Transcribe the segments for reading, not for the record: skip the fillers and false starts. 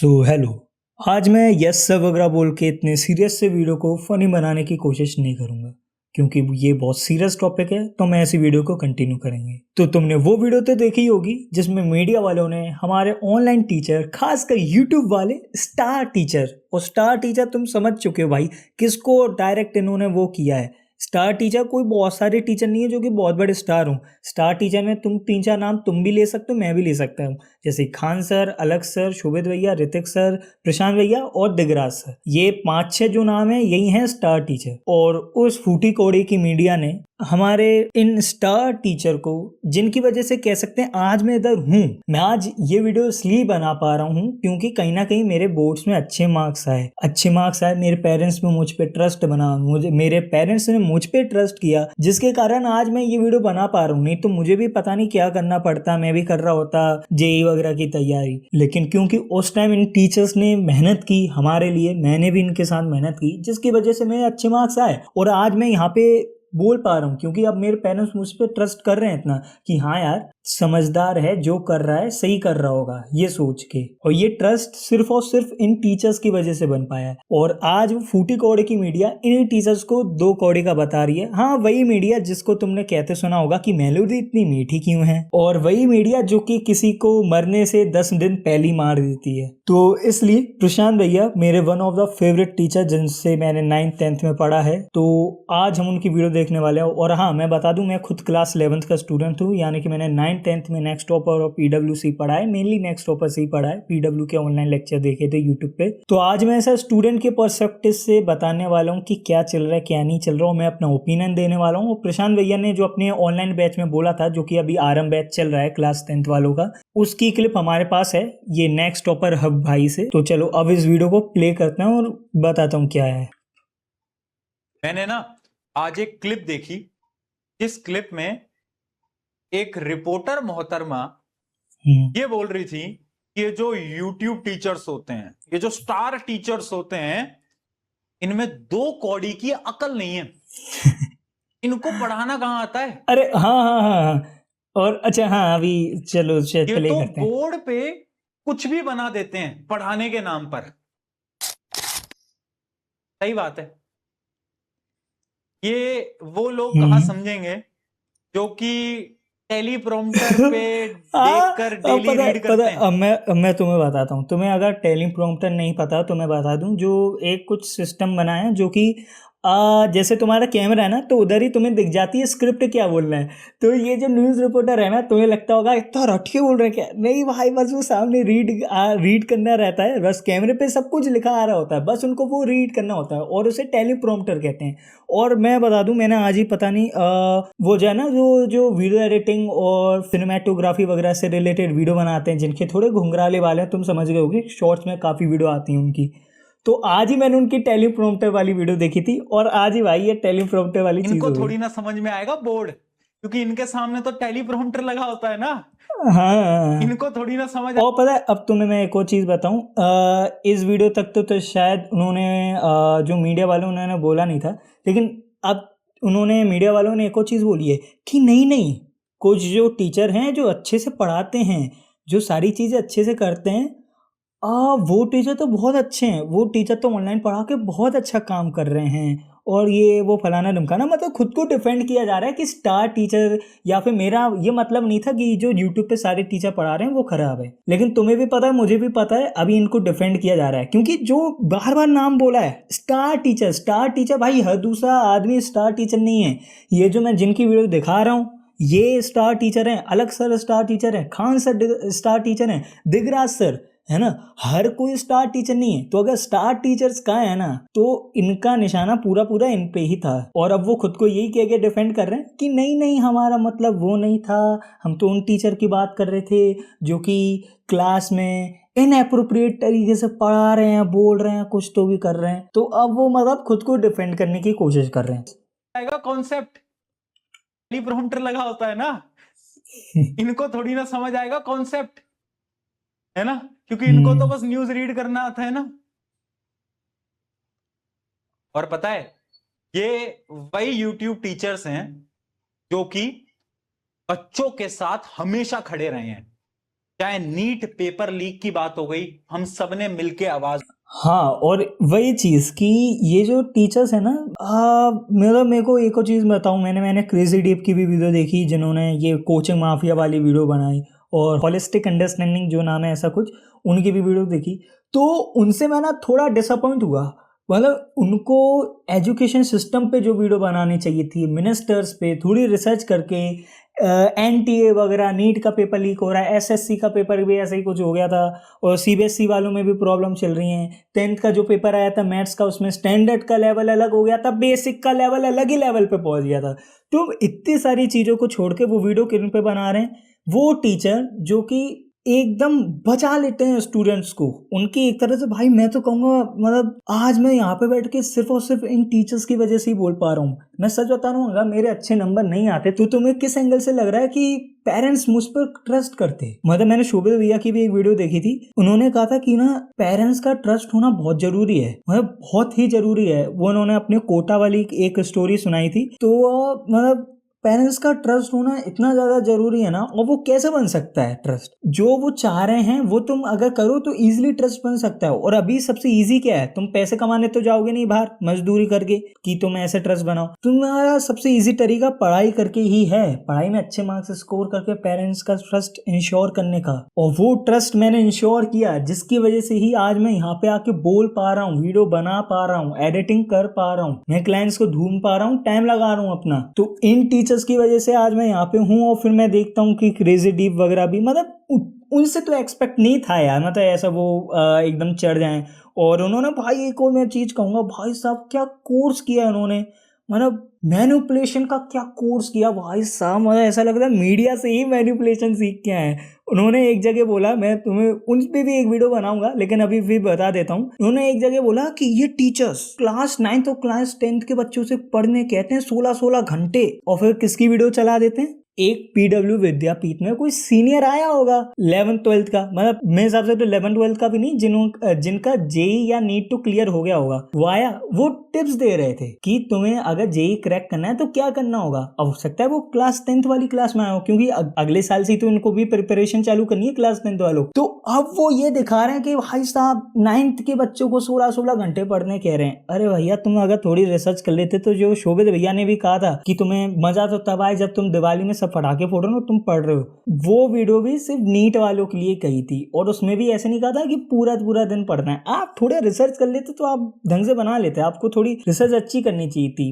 Hello. आज मैं yes sir वगैरह बोल के इतने सीरियस से वीडियो को फनी बनाने की कोशिश नहीं करूंगा, क्योंकि ये बहुत सीरियस टॉपिक है। तो मैं ऐसी वीडियो को कंटिन्यू करेंगे। तो तुमने वो वीडियो तो देखी होगी जिसमें मीडिया वालों ने हमारे ऑनलाइन टीचर, खासकर यूट्यूब वाले स्टार टीचर, और स्टार टीचर तुम समझ चुके हो भाई किसको डायरेक्ट इन्होंने वो किया है। स्टार टीचर कोई बहुत सारे टीचर नहीं है जो कि बहुत बड़े स्टार हों। स्टार टीचर में तुम तीन चार नाम तुम भी ले सकते हो, मैं भी ले सकता हूँ, जैसे खान सर, अलग सर, शोभित भैया, ऋतिक सर, प्रशांत भैया और दिगराज सर। ये पांच छह जो नाम है यही हैं स्टार टीचर। और उस फूटी कौड़ी की मीडिया ने हमारे इन स्टार टीचर को, जिनकी वजह से कह सकते हैं आज मैं इधर हूँ, मैं आज ये वीडियो इसलिए बना पा रहा हूँ क्योंकि कहीं ना कहीं मेरे बोर्ड्स में अच्छे मार्क्स आए। मेरे पेरेंट्स में मुझ पे ट्रस्ट बना, मेरे पेरेंट्स ने मुझ पे ट्रस्ट किया, जिसके कारण आज मैं ये वीडियो बना पा रहा हूँ। नहीं तो मुझे भी पता नहीं क्या करना पड़ता, मैं भी कर रहा होता जेई वगैरह की तैयारी। लेकिन क्योंकि उस टाइम इन टीचर्स ने मेहनत की हमारे लिए, मैंने भी इनके साथ मेहनत की, जिसकी वजह से मेरे अच्छे मार्क्स आए और आज मैं यहाँ पे बोल पा रहा हूँ। क्योंकि अब मेरे पेरेंट्स मुझ पर ट्रस्ट कर रहे हैं इतना कि हाँ यार समझदार है, जो कर रहा है सही कर रहा होगा, ये सोच के। और ये ट्रस्ट सिर्फ और सिर्फ इन टीचर्स की वजह से बन पाया है। और आज वो फूटी कौड़े की मीडिया इन टीचर्स को दो कौड़े का बता रही है। हाँ, वही मीडिया जिसको तुमने कहते सुना होगा कि मेलोडी इतनी मीठी क्यों है, और वही मीडिया जो कि किसी को मरने से 10 दिन पहले मार देती है। तो इसलिए प्रशांत भैया मेरे one of the favourite teacher, जिनसे मैंने 9th-10th में पढ़ा है, तो आज हम उनकी वीडियो देखने वाले हैं। और हाँ, मैं बता दूं, मैं खुद क्लास 11th का स्टूडेंट हूँ, यानी कि मैंने 9th-10th में नेक्स्ट टॉपर और पीडब्ल्यूसी पढ़ा है, मेनली नेक्स्ट टॉपर से ही पढ़ा है। पीडब्ल्यू के ऑनलाइन लेक्चर देखे थे यूट्यूब पे। तो आज मैं ऐसा स्टूडेंट के पर्सपेक्टिव से बताने वाला हूँ कि क्या चल रहा है क्या नहीं चल रहा हूँ, मैं अपना ओपिनियन देने वाला हूँ। और प्रशांत भैया ने जो अपने ऑनलाइन बैच में बोला था, जो कि अभी आरंभ बैच चल रहा है क्लास 10th वालों का, उसकी क्लिप हमारे पास है, ये नेक्स्ट टॉपर हब भाई से। तो चलो अब इस वीडियो को प्ले करते हैं और बताता हूँ क्या है। मैंने ना आज एक क्लिप देखी, इस क्लिप में एक रिपोर्टर मोहतरमा ये बोल रही थी कि ये जो यूट्यूब टीचर्स होते हैं, ये जो स्टार टीचर्स होते हैं, इनमें दो कौड़ी की अकल नहीं है। इनको पढ़ाना कहाँ आता है? अरे हाँ हाँ हाँ हाँ। और अच्छा हाँ, अभी चलो ये प्ले तो करते हैं। बोर्ड पे कुछ भी बना देते हैं पढ़ाने के नाम पर। सही बात है। ये वो लोग कहाँ समझेंगे जो कि टेलीप्रॉम्प्टर पे देखकर डेली पता है रीड करते हैं। अब मैं तुम्हें बताता हूँ। तुम्हें अगर टेलीप्रॉम्प्टर नहीं पता तो मैं बता दूं, जो एक कुछ सिस्टम बना है जो कि जैसे तुम्हारा कैमरा है ना, तो उधर ही तुम्हें दिख जाती है स्क्रिप्ट क्या बोलना है। तो ये जो न्यूज़ रिपोर्टर है ना, तुम्हें लगता होगा इतना रट्ठे बोल रहे हैं क्या, नहीं भाई, बस वो सामने रीड करना रहता है, बस कैमरे पे सब कुछ लिखा आ रहा होता है, बस उनको वो रीड करना होता है, और उसे टेलीप्रॉम्प्टर कहते हैं। और मैं बता दूं, मैंने आज ही पता नहीं वो जो है ना, जो जो वीडियो एडिटिंग और सिनेमेटोग्राफी वगैरह से रिलेटेड वीडियो बनाते हैं, जिनके थोड़े घुंघराले वाले हैं, तुम समझ गए होगे, शॉर्ट्स में काफ़ी वीडियो आती हैं उनकी। तो आज ही मैंने उनकी टेलीप्रॉम्प्टर वाली वीडियो देखी थी, और आज ही भाई ये टेलीप्रॉम्प्टर वाली चीज इनको हो थोड़ी गई। ना समझ में आएगा बोर्ड, क्योंकि इनके सामने तो टेलीप्रॉम्प्टर लगा होता है ना। हाँ, इनको थोड़ी ना समझ और पता है अब तुम्हें मैं एक और चीज़ बताऊं, इस वीडियो तक तो शायद उन्होंने जो मीडिया वाले उन्होंने बोला नहीं था, लेकिन अब उन्होंने, मीडिया वालों ने एक और चीज़ बोली है कि नहीं नहीं, कुछ जो टीचर हैं जो अच्छे से पढ़ाते हैं, जो सारी चीज़ें अच्छे से करते हैं, वो टीचर तो बहुत अच्छे हैं, वो टीचर तो ऑनलाइन पढ़ा के बहुत अच्छा काम कर रहे हैं, और ये वो फलाना ढमकाना, मतलब खुद को डिफेंड किया जा रहा है कि स्टार टीचर, या फिर मेरा ये मतलब नहीं था कि जो यूट्यूब पे सारे टीचर पढ़ा रहे हैं वो खराब है। लेकिन तुम्हें भी पता है, मुझे भी पता है, अभी इनको डिफेंड किया जा रहा है, क्योंकि जो बार बार नाम बोला है स्टार टीचर, स्टार टीचर, भाई हर दूसरा आदमी स्टार टीचर नहीं है। ये जो मैं जिनकी वीडियो दिखा रहा हूँ ये स्टार टीचर हैं, अलग सर स्टार टीचर हैं, खान सर स्टार टीचर हैं, दिगराज सर, है ना, हर कोई स्टार टीचर नहीं है। तो अगर स्टार टीचर्स का है ना, तो इनका निशाना पूरा पूरा इन पे ही था। और अब वो खुद को यही कह के डिफेंड कर रहे हैं कि नहीं नहीं, हमारा मतलब वो नहीं था, हम तो उन टीचर की बात कर रहे थे जो कि क्लास में इनएप्रोप्रिएट तरीके से पढ़ा रहे हैं, बोल रहे हैं, कुछ तो भी कर रहे हैं। तो अब वो मतलब खुद को डिफेंड करने की कोशिश कर रहे हैं। आएगा कॉन्सेप्ट, टेलीप्रॉम्प्टर लगा होता है ना। इनको थोड़ी ना समझ आएगा कॉन्सेप्ट, है ना, क्योंकि इनको तो बस न्यूज रीड करना आता है ना। और पता है, ये वही यूट्यूब टीचर्स हैं जो कि बच्चों के साथ हमेशा खड़े रहे हैं। चाहे नीट पेपर लीक की बात हो गई, हम सबने मिलके आवाज। हाँ, और वही चीज़ कि ये जो टीचर्स है ना, मेरे को एक और चीज़ बताऊँ, मैंने क्रेजी डीप की भी वीडियो देखी जिन्होंने ये कोचिंग माफिया वाली वीडियो बनाई, और होलिस्टिक अंडरस्टैंडिंग जो नाम है ऐसा कुछ, उनकी भी वीडियो देखी। तो उनसे मैं ना थोड़ा डिसअपॉइंट हुआ। मतलब उनको एजुकेशन सिस्टम पे जो वीडियो बनानी चाहिए थी, मिनिस्टर्स पे थोड़ी रिसर्च करके, एनटीए वगैरह, नीट का पेपर लीक हो रहा है, एसएससी का पेपर भी ऐसा ही कुछ हो गया था, और सीबीएसई वालों में भी प्रॉब्लम चल रही हैं। 10th का जो पेपर आया था मैथ्स का, उसमें स्टैंडर्ड का लेवल अलग हो गया था, बेसिक का लेवल अलग ही लेवल पे पहुंच गया था। तो इतनी सारी चीज़ों को छोड़ के वो वीडियो किन पे बना रहे हैं? वो टीचर जो कि एकदम बचा लेते हैं स्टूडेंट्स को। उनकी एक तरह से भाई मैं तो कहूँगा, मतलब आज मैं यहाँ पे बैठ के सिर्फ और सिर्फ इन टीचर्स की वजह से ही बोल पा रहा हूँ। मैं सच बता रहा हूँ, अगर मेरे अच्छे नंबर नहीं आते तो तुम्हें किस एंगल से लग रहा है कि पेरेंट्स मुझ पर ट्रस्ट करते? मतलब मैंने शोभित भैया की भी एक वीडियो देखी थी, उन्होंने कहा था कि ना पेरेंट्स का ट्रस्ट होना बहुत जरूरी है, मतलब बहुत ही जरूरी है। वो उन्होंने अपने कोटा वाली एक स्टोरी सुनाई थी। तो मतलब पेरेंट्स का ट्रस्ट होना इतना ज़्यादा ज़रूरी है ना। और वो कैसे बन सकता है ट्रस्ट? जो वो चाह रहे हैं वो तुम अगर करो तो इजीली ट्रस्ट बन सकता है। और अभी सबसे इजी क्या है? तुम पैसे कमाने तो जाओगे नहीं बाहर मजदूरी करके कि तुम ऐसे ट्रस्ट बनाओ। तुम्हारा सबसे इजी तरीका पढ़ाई करके ही है, पढ़ाई में अच्छे मार्क्स स्कोर करके पेरेंट्स का ट्रस्ट इंश्योर करने का। और वो ट्रस्ट मैंने इंश्योर किया, जिसकी वजह से ही आज मैं यहाँ पे आके बोल पा रहा हूँ, वीडियो बना पा रहा हूँ, एडिटिंग कर पा रहा हूँ, मैं क्लाइंट्स को ढूंढ पा रहा हूँ, टाइम लगा रहा हूँ अपना। तो इन टीचर्स की वजह से आज मैं यहाँ पे हूँ। और फिर मैं देखता हूँ कि क्रेजी डीप वगैरह भी, मतलब उनसे तो एक्सपेक्ट नहीं था यार, मतलब ऐसा वो एकदम चढ़ जाएं। और उन्होंने भाई एक और मैं चीज़ कहूँगा, भाई साहब क्या कोर्स किया उन्होंने, मतलब मैनिपुलेशन का क्या कोर्स किया भाई साहब। मतलब ऐसा लग रहा है मीडिया से ही मैनिपुलेशन सीख के आए। उन्होंने एक जगह बोला, मैं तुम्हें उन पे भी एक वीडियो बनाऊंगा लेकिन अभी भी बता देता हूँ। उन्होंने एक जगह बोला कि ये टीचर्स क्लास 9th और क्लास 10th के बच्चों से पढ़ने कहते हैं 16-16 घंटे, और फिर किसकी वीडियो चला देते हैं? एक पीडब्ल्यू विद्यापीठ में कोई सीनियर आया होगा 11th 12th का, मतलब मेरे हिसाब से तो 11th 12th का भी नहीं, जिनका जेई या नीट टू क्लियर हो गया होगा, वो आया, वो टिप्स दे रहे थे कि तुम्हें अगर जेई क्रैक करना है तो क्या करना होगा। अब हो सकता है वो क्लास 10th वाली क्लास में आया हो, क्योंकि अगले साल से तो उनको भी प्रिपरेशन चालू करनी है क्लास 10th वालों। तो अब वो ये दिखा रहे हैं कि भाई साहब 9th के बच्चों को 16-16 घंटे पढ़ने कह रहे हैं। अरे भैया तुम अगर थोड़ी रिसर्च कर लेते तो जो शोभित भैया ने भी कहा था कि तुम्हें मजा तो तब आए जब तुम दिवाली में पटाखे फोड़ रहे हो, तुम पढ़ रहे हो, वो वीडियो भी सिर्फ नीट वालों के लिए कही थी। और उसमें भी ऐसे नहीं कहा था कि पूरा पूरा दिन पढ़ना है। आप थोड़े रिसर्च कर लेते तो आप ढंग से बना लेते, आपको थोड़ी रिसर्च अच्छी करनी चाहिए थी।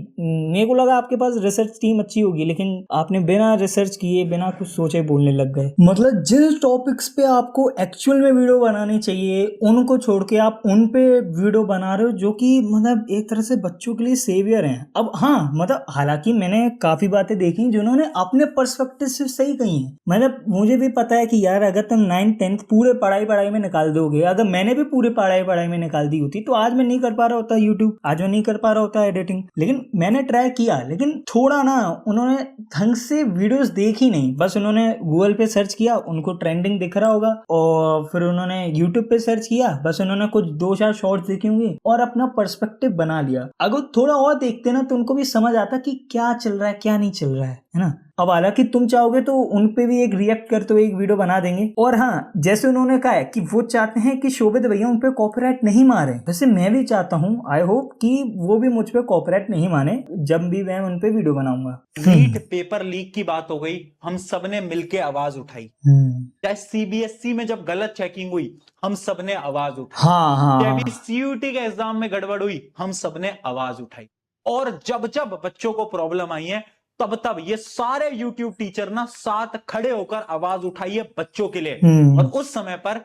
मेरे को लगा आपके पास रिसर्च टीम अच्छी होगी, लेकिन आपने बिना रिसर्च किए बिना कुछ सोचे बोलने लग गए। मतलब जिन टॉपिक्स पे आपको एक्चुअल में वीडियो बनानी चाहिए उनको छोड़ के आप उन पे वीडियो बना रहे हो, जो कि मतलब एक तरह से बच्चों के लिए सेवियर हैं। अब हाँ, मतलब हालांकि मैंने काफी बातें देखी जिन्होंने अपने पर्सपेक्टिव से सही कही है। मतलब मुझे भी पता है कि यार अगर तुम 9th 10th पूरे पढ़ाई में निकाल दोगे, अगर मैंने भी पूरे पढ़ाई में निकाल दी होती तो आज मैं नहीं कर पा रहा होता यूट्यूब, आज मैं नहीं कर पा रहा होता एडिटिंग। लेकिन मैंने ट्राई किया, लेकिन थोड़ा ना उन्होंने ढंग से वीडियोस देखी नहीं। बस उन्होंने गूगल पे सर्च किया, उनको ट्रेंडिंग दिख रहा होगा, और फिर उन्होंने यूट्यूब पे सर्च किया, बस उन्होंने कुछ 2-4 शॉर्ट्स देखी होंगी और अपना पर्सपेक्टिव बना लिया। अगर थोड़ा और देखते ना तो उनको भी समझ आता कि क्या चल रहा है क्या नहीं चल रहा है ना। अब हालांकि तुम चाहोगे तो उन पे भी एक रिएक्ट करते हुए एक वीडियो बना देंगे। और हाँ, जैसे उन्होंने कहा है कि वो चाहते हैं कि शोभित भैया उन पे कॉपीराइट नहीं मारे, वैसे मैं भी चाहता हूँ, आई होप कि वो भी मुझ पे कॉपीराइट नहीं माने जब भी मैं उन पे वीडियो बनाऊंगा। नीट पेपर लीक की बात हो गई, हम सबने मिलके आवाज उठाई। चाहे सीबीएसई में जब गलत चेकिंग हुई, हम सबने आवाज उठाई। चाहे अभी सीयूटी के एग्जाम में गड़बड़ हुई, हम सबने आवाज उठाई। और जब जब बच्चों को प्रॉब्लम आई है, तब तब ये सारे यूट्यूब टीचर ना साथ खड़े होकर आवाज उठाई है बच्चों के लिए। और उस समय पर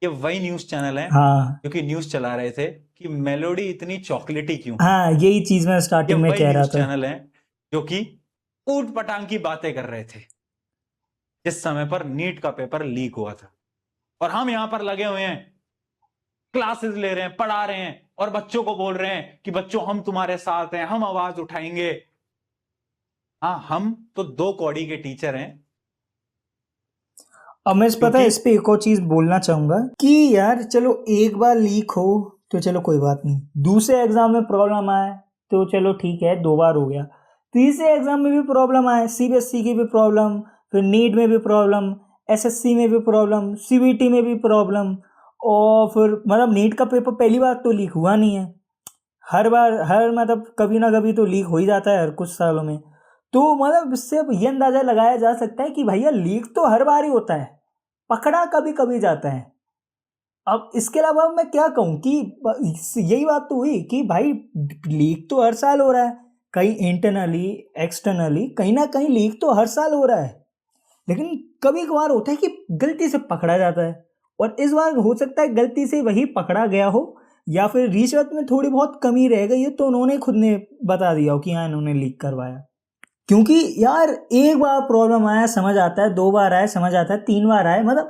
ये वही न्यूज चैनल है क्योंकि न्यूज चला रहे थे कि मेलोडी इतनी चॉकलेटी क्यों। हाँ, यही चीज मैं स्टार्टिंग में कह रहा था। चैनल है जो कि ऊट पटांग की बातें कर रहे थे जिस समय पर नीट का पेपर लीक हुआ था। और हम यहां पर लगे हुए हैं, क्लासेस ले रहे हैं, पढ़ा रहे हैं, और बच्चों को बोल रहे हैं कि बच्चों हम तुम्हारे साथ हैं, हम आवाज उठाएंगे। हाँ, हम तो 2 कौड़ी के टीचर हैं। अब मैं पता है इस पे एक और चीज बोलना चाहूंगा कि यार चलो एक बार लीक हो तो चलो कोई बात नहीं, दूसरे एग्जाम में प्रॉब्लम आए तो चलो ठीक है, 2 बार हो गया, तीसरे एग्जाम में भी प्रॉब्लम आए, सीबीएसई की भी प्रॉब्लम, फिर नीट में भी प्रॉब्लम, एसएससी में भी प्रॉब्लम, सीबीटी में भी प्रॉब्लम, और फिर मतलब नीट का पेपर पहली बार तो लीक हुआ नहीं है, हर बार मतलब कभी ना कभी तो लीक हो ही जाता है हर कुछ सालों में। तो मतलब इससे अब ये अंदाज़ा लगाया जा सकता है कि भैया लीक तो हर बार ही होता है, पकड़ा कभी कभी जाता है। अब इसके अलावा मैं क्या कहूँ कि यही बात तो हुई कि भाई लीक तो हर साल हो रहा है, कहीं इंटरनली एक्सटर्नली कहीं ना कहीं लीक तो हर साल हो रहा है, लेकिन कभी कभार होता है कि गलती से पकड़ा जाता है। और इस बार हो सकता है गलती से वही पकड़ा गया हो, या फिर रिश्वत में थोड़ी बहुत कमी रह गई है तो उन्होंने खुद ने बता दिया हो कि हाँ इन्होंने लीक करवाया। क्योंकि यार एक बार प्रॉब्लम आया समझ आता है, 2 बार आया समझ आता है, 3 बार आया मतलब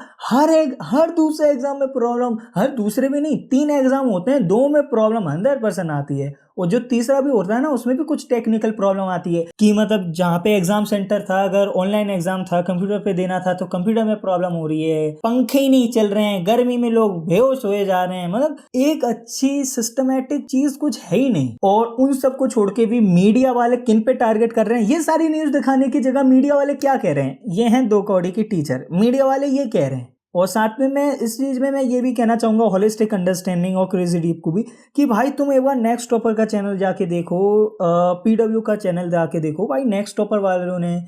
हर दूसरे एग्जाम में प्रॉब्लम, हर दूसरे में नहीं, 3 एग्जाम होते हैं, 2 में प्रॉब्लम 100% आती है, और जो तीसरा भी होता है ना उसमें भी कुछ टेक्निकल प्रॉब्लम आती है कि मतलब जहाँ पे एग्जाम सेंटर था अगर ऑनलाइन एग्जाम था, कंप्यूटर पे देना था तो कंप्यूटर में प्रॉब्लम हो रही है, पंखे ही नहीं चल रहे हैं, गर्मी में लोग बेहोश होए जा रहे हैं, मतलब एक अच्छी सिस्टमेटिक चीज कुछ है ही नहीं। और उन सबको छोड़ के भी मीडिया वाले किन पे टारगेट कर रहे हैं, ये सारी न्यूज दिखाने की जगह मीडिया वाले क्या कह रहे हैं, ये हैं 2 कौड़ी की टीचर, मीडिया वाले ये कह रहे हैं। और साथ में मैं इस चीज में मैं ये भी कहना चाहूंगा होलिस्टिक अंडरस्टैंडिंग और क्रेजी डीप को भी कि भाई तुम एक बार नेक्स्ट टॉपर का चैनल जाके देखो, पीडब्ल्यू का चैनल जाके देखो भाई, नेक्स्ट टॉपर वालों ने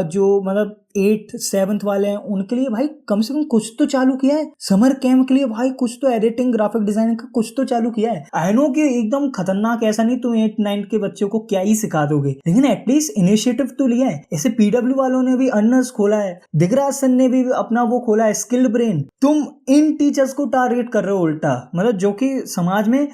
जो मतलब 8th 7th वाले हैं उनके लिए भाई कम से कम कुछ तो चालू किया है, समर कैंप के लिए भाई कुछ तो एडिटिंग ग्राफिक डिजाइनिंग का कुछ तो चालू किया है। आई नो कि एकदम खतरनाक ऐसा नहीं तुम 8th 9th के बच्चों को क्या ही सिखा दोगे, लेकिन एटलीस्ट इनिशिएटिव तो लिया है। ऐसे पीडब्ल्यू वालों ने भी अर्नर्स खोला है, दिगराज सर ने भी अपना वो खोला है स्किल ब्रेन। तुम इन टीचर्स को टारगेट कर रहे हो उल्टा, मतलब जो कि समाज में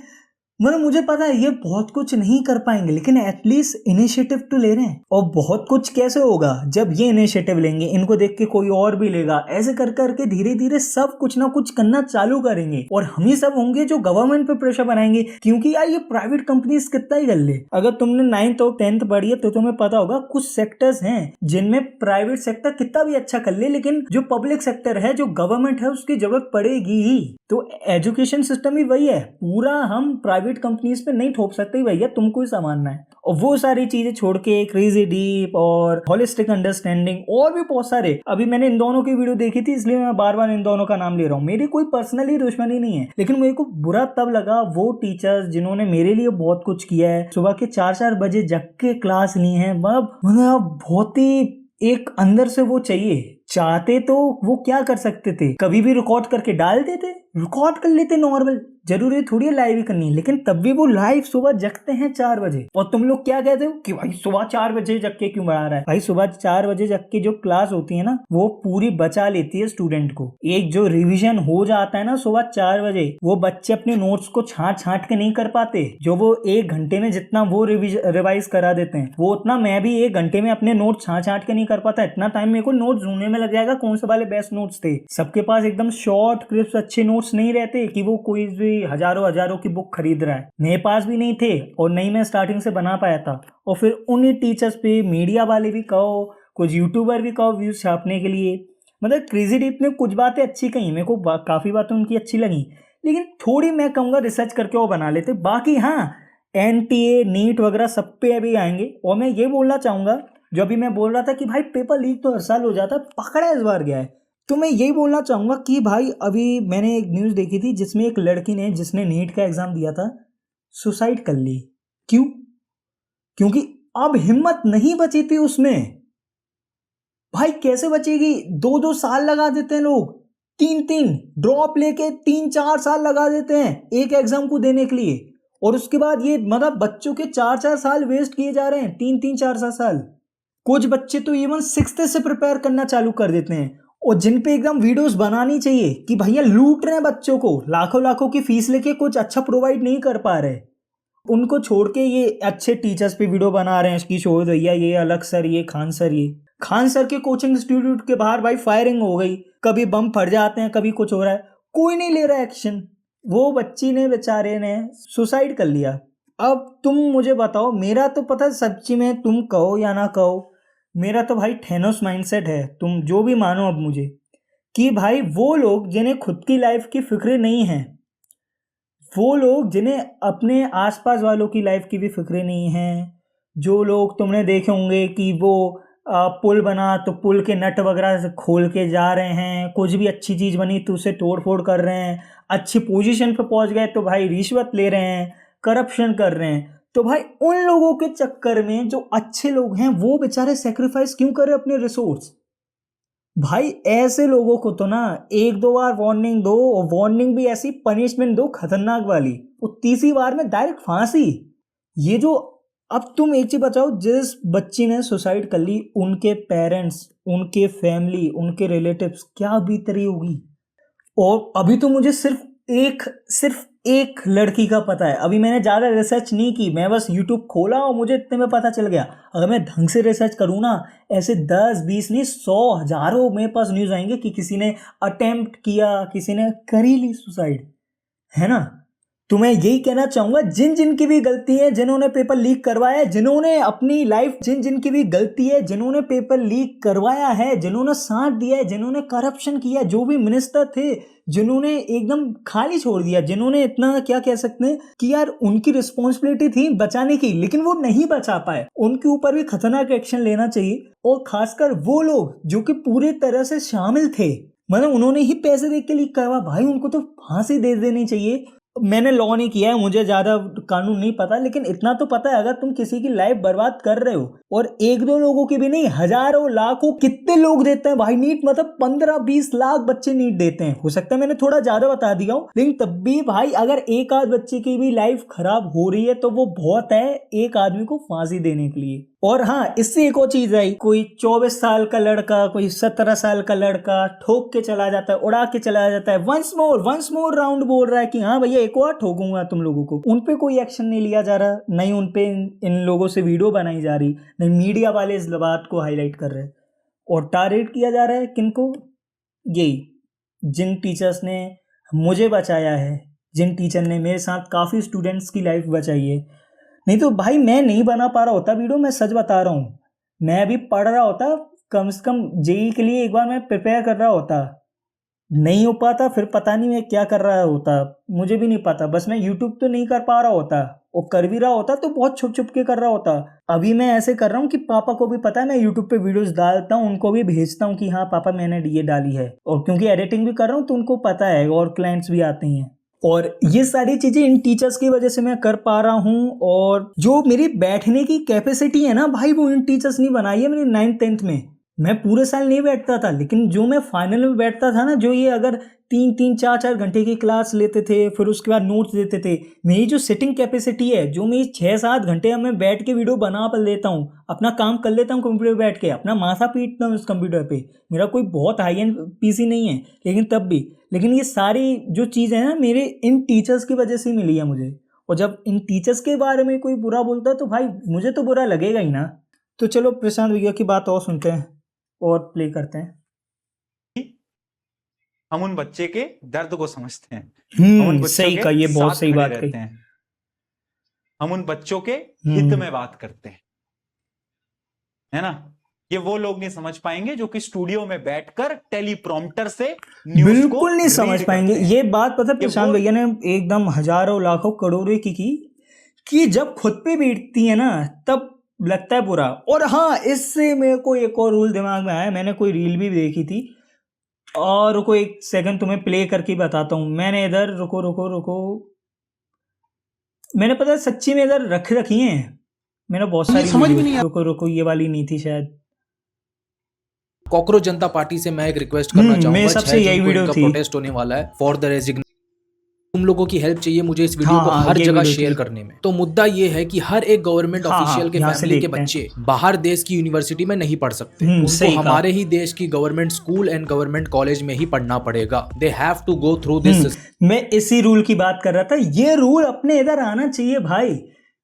मतलब मुझे पता है ये बहुत कुछ नहीं कर पाएंगे, लेकिन एटलीस्ट इनिशिएटिव तो ले रहे हैं। और बहुत कुछ कैसे होगा जब ये इनिशिएटिव लेंगे, इनको देख के कोई और भी लेगा, ऐसे कर करके धीरे धीरे सब कुछ ना कुछ करना चालू करेंगे, और हम ही सब होंगे जो गवर्नमेंट पे प्रेशर बनाएंगे। क्योंकि यार ये प्राइवेट कंपनीज कितना ही कर ले, अगर तुमने 9th और 10th पढ़ी है तो तुम्हें पता होगा कुछ सेक्टर्स हैं जिनमें प्राइवेट सेक्टर कितना भी अच्छा कर ले, लेकिन जो पब्लिक सेक्टर है, जो गवर्नमेंट है, उसकी जरूरत पड़ेगी ही। तो एजुकेशन सिस्टम ही वही है, पूरा हम प्राइवेट कंपनीज पे नहीं थोप सकते भैया, तुमको ही संभालना है। और वो सारी चीजें छोड़ के क्रेजी डीप और होलिस्टिक अंडरस्टैंडिंग और भी बहुत सारे, अभी मैंने इन दोनों की वीडियो देखी थी इसलिए मैं बार बार इन दोनों का नाम ले रहा हूँ। मेरी कोई पर्सनली दुश्मनी नहीं है, लेकिन मेरे को बुरा तब लगा वो टीचर्स जिन्होंने मेरे लिए बहुत कुछ किया है, सुबह के 4-4 बजे जग के क्लास ली है, मतलब बहुत ही एक अंदर से वो चाहिए। चाहते तो वो क्या कर सकते थे, कभी भी रिकॉर्ड करके डाल देते, रिकॉर्ड कर लेते नॉर्मल, जरूरी थोड़ी लाइव ही करनी है, लेकिन तब भी वो लाइव सुबह जगते हैं 4 बजे। और तुम लोग क्या कहते हो कि भाई सुबह 4 बजे जग के क्यों बढ़ा रहा है। भाई सुबह 4 बजे जग के जो क्लास होती है ना वो पूरी बचा लेती है स्टूडेंट को। एक जो रिविजन हो जाता है ना सुबह 4 बजे, वो बच्चे अपने नोट्स को छांट छांट के नहीं कर पाते, जो वो 1 घंटे में जितना वो रिवाइज करा देते हैं वो उतना मैं भी 1 घंटे में अपने नोट छांट छांट के नहीं कर पाता। इतना टाइम मेरे को नोट ढूंढने में लग जाएगा कौन से वाले बेस्ट नोट्स थे। सबके पास एकदम शॉर्ट क्रिस्प अच्छे नोट्स नहीं रहते कि वो कोई भी हजारों की बुक खरीद रहा है, मेरे पास भी नहीं थे और नहीं मैं स्टार्टिंग से बना पाया था। और फिर उन्हीं टीचर्स पे मीडिया वाले भी कहो, कुछ यूट्यूबर भी कहो व्यूज छापने के लिए, मतलब क्रेजी डीप ने कुछ बातें अच्छी कही, मेरे को काफी बातें उनकी अच्छी लगी, लेकिन थोड़ी मैं कहूँगा रिसर्च करके वो बना लेते। बाकी हाँ NTA नीट वगैरह सब पे अभी आएंगे। और मैं ये बोलना चाहूँगा, जो अभी मैं बोल रहा था कि भाई पेपर लीक तो हर साल हो जाता है, पकड़ा इस बार गया है, तो मैं यही बोलना चाहूँगा कि भाई अभी मैंने एक न्यूज़ देखी थी जिसमें एक लड़की ने जिसने नीट का एग्ज़ाम दिया था सुसाइड कर ली। क्यों? क्योंकि अब हिम्मत नहीं बची थी उसमें। भाई कैसे बचेगी, 2-2 साल लगा देते हैं लोग, 3-3 ड्रॉप लेके 3-4 साल लगा देते हैं एक एग्जाम को देने के लिए, और उसके बाद ये मतलब बच्चों के 4-4 साल वेस्ट किए जा रहे हैं, 3-3 4-4 साल। कुछ बच्चे तो इवन 6th से प्रिपेयर करना चालू कर देते हैं, और जिन पे एकदम वीडियोस बनानी चाहिए कि भैया लूट रहे हैं बच्चों को, लाखों लाखों की फीस लेके कुछ अच्छा प्रोवाइड नहीं कर पा रहे, उनको छोड़ के ये अच्छे टीचर्स पे वीडियो बना रहे हैं कि शोध भैया ये अलग सर, ये खान सर के कोचिंग इंस्टीट्यूट के बाहर भाई फायरिंग हो गई, कभी बम फट जाते हैं, कभी कुछ हो रहा है, कोई नहीं ले रहा एक्शन। वो बच्ची ने बेचारे ने सुसाइड कर लिया। अब तुम मुझे बताओ, मेरा तो पता सच्ची में तुम कहो या ना कहो, मेरा तो भाई थैनोस माइंडसेट है, तुम जो भी मानो अब मुझे, कि भाई वो लोग जिन्हें खुद की लाइफ की फिक्र नहीं है, वो लोग जिन्हें अपने आसपास वालों की लाइफ की भी फिक्र नहीं है, जो लोग तुमने देखे होंगे कि वो पुल बना तो पुल के नट वगैरह से खोल के जा रहे हैं, कुछ भी अच्छी चीज़ बनी तो उसे तोड़ फोड़ कर रहे हैं, अच्छी पोजीशन पे पहुंच गए तो भाई रिश्वत ले रहे हैं, करप्शन कर रहे हैं। तो भाई उन लोगों के चक्कर में जो अच्छे लोग हैं वो बेचारे सेक्रीफाइस क्यों कर रहे अपने रिसोर्स? भाई ऐसे लोगों को तो ना एक दो बार वार्निंग दो, और वार्निंग भी ऐसी पनिशमेंट दो खतरनाक वाली, वो तीसरी बार में डायरेक्ट फांसी। ये जो अब तुम एक चीज बताओ, जिस बच्ची ने सुसाइड कर ली उनके पेरेंट्स, उनके फैमिली, उनके रिलेटिव्स क्या बीत रही होगी। और अभी तो मुझे सिर्फ एक लड़की का पता है, अभी मैंने ज़्यादा रिसर्च नहीं की, मैं बस यूट्यूब खोला और मुझे इतने में पता चल गया। अगर मैं ढंग से रिसर्च करूँ ना, ऐसे 10 20 नहीं 100 हजारों मेरे पास न्यूज़ आएंगे कि किसी ने अटेम्प्ट किया, किसी ने कर ही ली सुसाइड, है ना। तो मैं यही कहना चाहूँगा, जिन जिन की भी गलती है, जिन्होंने पेपर लीक करवाया है, जिन्होंने अपनी लाइफ, जिन जिन की भी गलती है, जिन्होंने पेपर लीक करवाया है, जिन्होंने साथ दिया है, जिन्होंने करप्शन किया, जो भी मिनिस्टर थे जिन्होंने एकदम खाली छोड़ दिया, जिन्होंने इतना क्या कह सकते हैं कि यार उनकी रिस्पॉन्सिबिलिटी थी बचाने की लेकिन वो नहीं बचा पाए, उनके ऊपर भी खतरनाक एक्शन लेना चाहिए। और खासकर वो लोग जो कि पूरी तरह से शामिल थे, मतलब उन्होंने ही पैसे दे के लीक करवा, भाई उनको तो फांसी दे देनी चाहिए। मैंने लॉ नहीं किया है, मुझे ज़्यादा कानून नहीं पता, लेकिन इतना तो पता है अगर तुम किसी की लाइफ बर्बाद कर रहे हो, और एक दो लोगों की भी नहीं, हजारों लाखों कितने लोग देते हैं भाई नीट, मतलब 15-20 लाख बच्चे नीट देते हैं। हो सकता है मैंने थोड़ा ज़्यादा बता दिया हूँ, लेकिन तब भी भाई अगर एक आध बच्चे की भी लाइफ खराब हो रही है तो वो बहुत है एक आदमी को फांसी देने के लिए। और हाँ, इससे एक और चीज आई, कोई 24 साल का लड़का, कोई 17 साल का लड़का ठोक के चला जाता है, उड़ा के चला जाता है, वंस मोर राउंड बोल रहा है कि हाँ भैया एक और ठोकूंगा तुम लोगों को। उन पे कोई एक्शन नहीं लिया जा रहा, नहीं उन पे इन लोगों से वीडियो बनाई जा रही, नहीं मीडिया वाले इस बात को हाईलाइट कर रहे हैं। और टारगेट किया जा रहा है किनको? यही जिन टीचर्स ने मुझे बचाया है, जिन टीचर ने मेरे साथ काफ़ी स्टूडेंट्स की लाइफ बचाई है। नहीं तो भाई मैं नहीं बना पा रहा होता वीडियो, मैं सच बता रहा हूँ। मैं अभी पढ़ रहा होता, कम से कम जेई के लिए एक बार मैं प्रिपेयर कर रहा होता, नहीं हो पाता फिर पता नहीं मैं क्या कर रहा होता, मुझे भी नहीं पता। बस मैं यूट्यूब तो नहीं कर पा रहा होता, और कर भी रहा होता तो बहुत छुप छुप के कर रहा होता। अभी मैं ऐसे कर रहा हूँ कि पापा को भी पता है मैं यूट्यूब पे वीडियोस डालता हूँ, उनको भी भेजता हूँ कि हाँ पापा मैंने ये डाली है, और क्योंकि एडिटिंग भी कर रहा हूँ तो उनको पता है, और क्लाइंट्स भी आते हैं। और ये सारी चीज़ें इन टीचर्स की वजह से मैं कर पा रहा हूँ। और जो मेरी बैठने की कैपेसिटी है ना भाई, वो इन टीचर्स नहीं बनाई है मेरी 9th 10th में। मैं पूरे साल नहीं बैठता था, लेकिन जो मैं फाइनल में बैठता था ना, जो ये अगर 3-3 4-4 घंटे की क्लास लेते थे, फिर उसके बाद नोट्स देते थे, मेरी जो सिटिंग कैपेसिटी है, जो मेरी 6-7 घंटे मैं बैठ के वीडियो बना पर लेता हूँ, अपना काम कर लेता हूँ कंप्यूटर पर बैठ के, अपना माथा पीटता हूँ उस कंप्यूटर पे। मेरा कोई बहुत हाई एंड पीसी नहीं है, लेकिन तब भी, लेकिन ये सारी जो चीज़ है ना मेरे इन टीचर्स की वजह से मिली है मुझे। और जब इन टीचर्स के बारे में कोई बुरा बोलता है तो भाई मुझे तो बुरा लगेगा ही ना। तो चलो प्रशांत भैया की बात और सुनते हैं और प्ले करते हैं। हम उन बच्चे के दर्द को समझते हैं, हम उन बच्चों सही के का, ये बहुत साथ सही खड़े बात रहते कही। हैं, हम उन बच्चों के हित में बात करते हैं, है ना। ये वो लोग नहीं समझ पाएंगे जो कि स्टूडियो में बैठकर टेलीप्रॉम्प्टर से न्यूज़ को बिल्कुल नहीं समझ पाएंगे। ये बात पता प्रशांत भैया ने एकदम हजारों लाखों करोड़ों की कि जब खुद पे बीतती है ना तब लगता है बुरा। और हाँ, इससे मेरे को एक और रूल दिमाग में आया, मैंने कोई रील भी देखी थी, और रुको एक सेकंड तुम्हें प्ले करके बताता हूँ। मैंने इधर रुको मैंने पता सच्ची में इधर रखी हैं, मैंने बहुत सारी समझ में नहीं। रुको ये वाली नहीं थी शायद। कॉकरोच जनता पार्टी से मैं एक रिक्वेस्ट करना चाहूंगा, सबसे यही वीडियो थी, प्रोटेस्ट होने वाला है फॉर द रेजिग्नेशन। तुम लोगों की हेल्प चाहिए मुझे इस वीडियो को हर जगह शेयर करने में। तो मुद्दा ये है कि हर एक गवर्नमेंट ऑफिशियल के फैमिली के बच्चे बाहर देश की यूनिवर्सिटी में नहीं पढ़ सकते, उनको हमारे ही देश की government school and government college में ही पढ़ना पड़ेगा। They have to go through this. मैं इसी रूल की बात कर रहा था, ये रूल अपने इधर आना चाहिए भाई।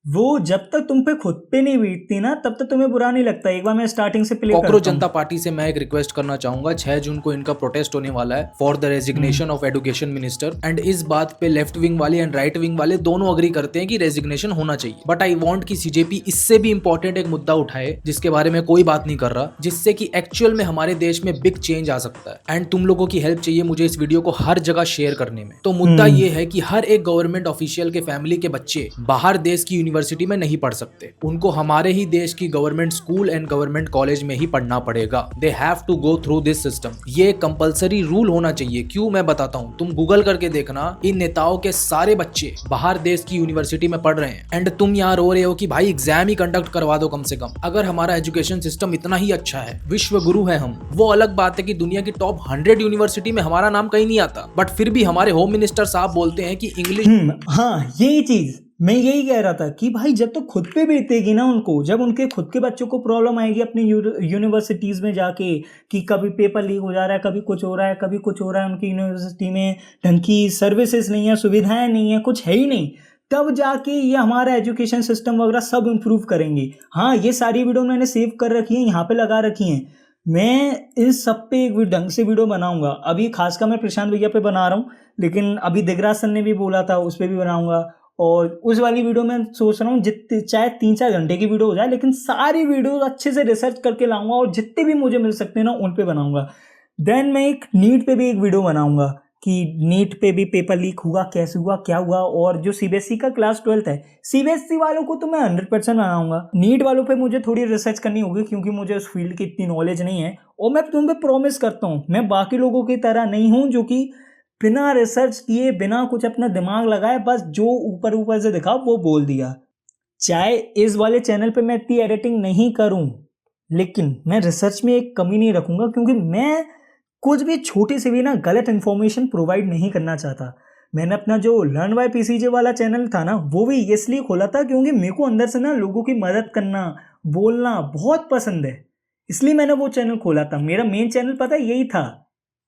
वो जब तक तुम पे खुद पे नहीं बीतती ना तब तक तुम्हें बुरा नहीं लगता। एक बार मैं स्टार्टिंग से प्ले करता हूं। कॉकरोच जनता पार्टी से मैं एक रिक्वेस्ट करना चाहूंगा, 6 जून को इनका प्रोटेस्ट होने वाला है for the resignation of education minister. And इस बात पे लेफ्ट विंग वाले एंड राइट विंग वाले दोनों अग्री करते हैं कि रेजिग्नेशन होना चाहिए। बट आई वांट कि सीजेपी इससे भी इंपॉर्टेंट एक मुद्दा उठाए जिसके बारे में कोई बात नहीं कर रहा, जिससे कि एक्चुअल में हमारे देश में बिग चेंज आ सकता है। एंड तुम लोगों की हेल्प चाहिए मुझे इस वीडियो को हर जगह शेयर करने में। तो मुद्दा ये है कि हर एक गवर्नमेंट ऑफिशियल के फैमिली के बच्चे बाहर देश की यूनिवर्सिटी में नहीं पढ़ सकते, उनको हमारे ही देश की government school and government college में ही पढ़ना पड़ेगा। They have to go through this system. ये कंपलसरी रूल होना चाहिए। क्यों, मैं बताता हूँ। तुम गूगल करके देखना, इन नेताओं के सारे बच्चे बाहर देश की यूनिवर्सिटी में पढ़ रहे हैं, एंड तुम यहाँ रो रहे हो कि भाई एग्जाम ही कंडक्ट करवा दो कम से कम। अगर हमारा एजुकेशन सिस्टम इतना ही अच्छा है, विश्व गुरु है हम, वो अलग बात है कि दुनिया की टॉप 100 यूनिवर्सिटी में हमारा नाम कहीं नहीं आता, बट फिर भी हमारे होम मिनिस्टर साहब बोलते हैं कि इंग्लिश। हाँ, यही चीज मैं यही कह रहा था कि भाई जब तक खुद पे बीतेगी ना उनको, जब उनके खुद के बच्चों को प्रॉब्लम आएगी अपनी यूनिवर्सिटीज में जाके कि कभी पेपर लीक हो जा रहा है, कभी कुछ हो रहा है, कभी कुछ हो रहा है, उनकी यूनिवर्सिटी में ढंग की सर्विसेज नहीं है, सुविधाएं नहीं है, कुछ है ही नहीं, तब जाके ये हमारा एजुकेशन सिस्टम वगैरह सब इम्प्रूव करेंगे। हाँ, ये सारी वीडियो मैंने सेव कर रखी है, यहाँ पे लगा रखी हैं। मैं इन सब पे एक ढंग से वीडियो बनाऊंगा। अभी खासकर मैं प्रशांत भैया पे बना रहा हूँ, लेकिन अभी दिगराज सर ने भी बोला था उस पर भी बनाऊंगा। और उस वाली वीडियो में सोच रहा हूँ जितने चाहे 3-4 घंटे की वीडियो हो जाए, लेकिन सारी वीडियो अच्छे से रिसर्च करके लाऊंगा और जितने भी मुझे मिल सकते हैं ना उन पे बनाऊंगा। देन मैं एक नीट पे भी एक वीडियो बनाऊंगा कि नीट पे भी पेपर लीक हुआ, कैसे हुआ, क्या हुआ। और जो सीबीएसई का क्लास 12th है, सीबीएसई वालों को तो मैं 100% बनाऊंगा। नीट वालों पे मुझे थोड़ी रिसर्च करनी होगी क्योंकि मुझे उस फील्ड की इतनी नॉलेज नहीं है। और मैं तुम पे प्रॉमिस करता हूँ, मैं बाकी लोगों की तरह नहीं हूँ जो कि बिना रिसर्च किए, बिना कुछ अपना दिमाग लगाए, बस जो ऊपर ऊपर से दिखा वो बोल दिया। चाहे इस वाले चैनल पे मैं इतनी एडिटिंग नहीं करूं, लेकिन मैं रिसर्च में एक कमी नहीं रखूंगा, क्योंकि मैं कुछ भी छोटी सी भी ना गलत इन्फॉर्मेशन प्रोवाइड नहीं करना चाहता। मैंने अपना जो लर्न बाय पीसीजे वाला चैनल था ना, वो भी इसलिए खोला था क्योंकि मेरे को अंदर से ना लोगों की मदद करना, बोलना बहुत पसंद है, इसलिए मैंने वो चैनल खोला था। मेरा मेन चैनल पता है यही था,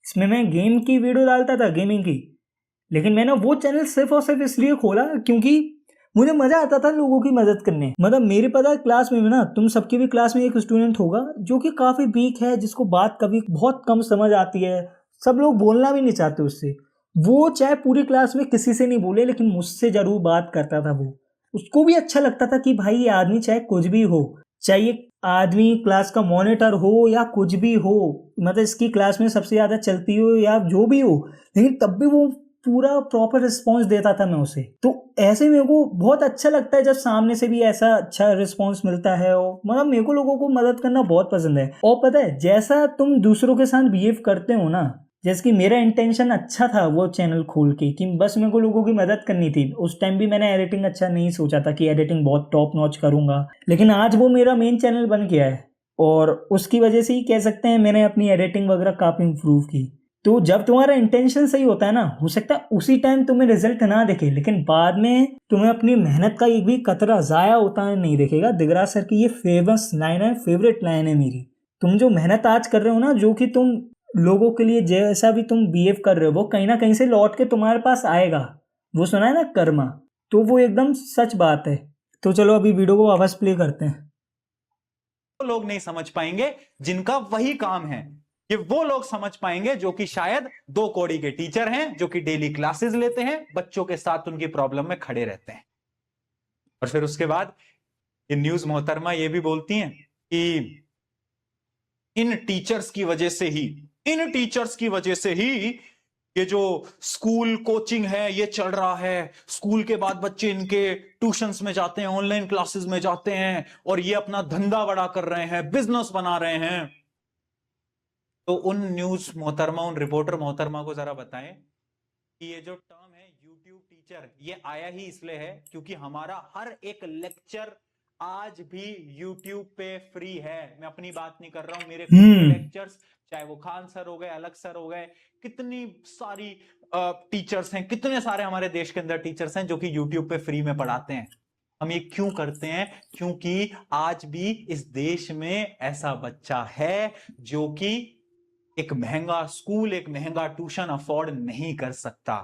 इसमें मैं गेम की वीडियो डालता था, गेमिंग की। लेकिन मैंने वो चैनल सिर्फ और सिर्फ इसलिए खोला क्योंकि मुझे मजा आता था लोगों की मदद करने। मतलब मेरे पता है क्लास में ना, तुम सबकी भी क्लास में एक स्टूडेंट होगा जो कि काफी वीक है, जिसको बात कभी बहुत कम समझ आती है, सब लोग बोलना भी नहीं चाहते उससे। वो चाहे पूरी क्लास में किसी से नहीं बोले, लेकिन मुझसे जरूर बात करता था। वो उसको भी अच्छा लगता था कि भाई ये आदमी चाहे कुछ भी हो, चाहे ये आदमी क्लास का मॉनिटर हो या कुछ भी हो, मतलब इसकी क्लास में सबसे ज्यादा चलती हो या जो भी हो, लेकिन तब भी वो पूरा प्रॉपर रिस्पॉन्स देता था मैं उसे। तो ऐसे मेरे को बहुत अच्छा लगता है जब सामने से भी ऐसा अच्छा रिस्पॉन्स मिलता है। और मतलब मेरे को लोगों को मदद करना बहुत पसंद है। और पता है, जैसा तुम दूसरों के साथ बिहेव करते हो ना, जैसे कि मेरा इंटेंशन अच्छा था वो चैनल खोल के कि बस मेरे को लोगों की मदद करनी थी। उस टाइम भी मैंने एडिटिंग अच्छा नहीं सोचा था कि एडिटिंग बहुत टॉप नॉच करूंगा, लेकिन आज वो मेरा मेन चैनल बन गया है और उसकी वजह से ही कह सकते हैं मैंने अपनी एडिटिंग वगैरह काफ़ी इम्प्रूव की। तो जब तुम्हारा इंटेंशन सही होता है ना, हो सकता है उसी टाइम तुम्हें रिजल्ट ना दिखे, लेकिन बाद में तुम्हें अपनी मेहनत का एक भी कतरा ज़ाया होता है नहीं दिखेगा। दिगराज सर की ये फेमस लाइन है, फेवरेट लाइन है मेरी। तुम जो मेहनत आज कर रहे हो ना, जो कि तुम लोगों के लिए जैसा भी तुम बिहेव कर रहे हो, वो कहीं ना कहीं से लौट के तुम्हारे पास आएगा। वो सुना है ना, कर्मा, तो वो एकदम सच बात है। तो चलो अभी वीडियो को वापस प्ले करते हैं। वो लोग नहीं समझ पाएंगे जिनका वही काम है, ये वो लोग समझ पाएंगे जो कि शायद 2 कौड़ी के टीचर हैं, जो कि डेली क्लासेस लेते हैं, बच्चों के साथ उनकी प्रॉब्लम में खड़े रहते हैं। और फिर उसके बाद ये न्यूज मोहतरमा ये भी बोलती हैं कि इन टीचर्स की वजह से ही ये जो स्कूल कोचिंग है ये चल रहा है। स्कूल के बाद बच्चे इनके ट्यूशंस में जाते हैं, ऑनलाइन क्लासेस में जाते हैं और ये अपना धंधा बड़ा कर रहे हैं, बिजनेस बना रहे हैं। तो उन न्यूज मोहतरमा, उन रिपोर्टर मोहतरमा को जरा बताएं कि ये जो टर्म है यूट्यूब टीचर, ये आया ही इसलिए है क्योंकि हमारा हर एक लेक्चर आज भी YouTube पे फ्री है। मैं अपनी बात नहीं कर रहा हूं, मेरे लेक्चर्स, चाहे वो खान सर हो गए, अलग सर हो गए, कितनी सारी टीचर्स हैं, कितने सारे हमारे देश के अंदर टीचर्स हैं जो कि YouTube पे फ्री में पढ़ाते हैं। हम ये क्यों करते हैं? क्योंकि आज भी इस देश में ऐसा बच्चा है जो कि एक महंगा स्कूल, एक महंगा ट्यूशन अफोर्ड नहीं कर सकता।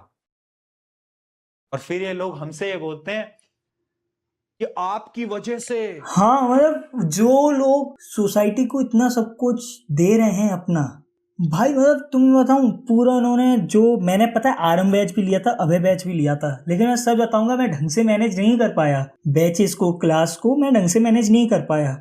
और फिर ये लोग हमसे ये बोलते हैं कि आपकी वजह से। हाँ, मतलब जो लोग सोसाइटी को इतना सब कुछ दे रहे हैं अपना, भाई मतलब तुम बताऊं, पूरा उन्होंने जो, मैंने पता है आरएम बैच भी लिया था, अभय बैच भी लिया था, लेकिन मैं सब बताऊंगा मैं ढंग से मैनेज नहीं कर पाया। बैचेस को, क्लास को मैं ढंग से मैनेज नहीं कर पाया।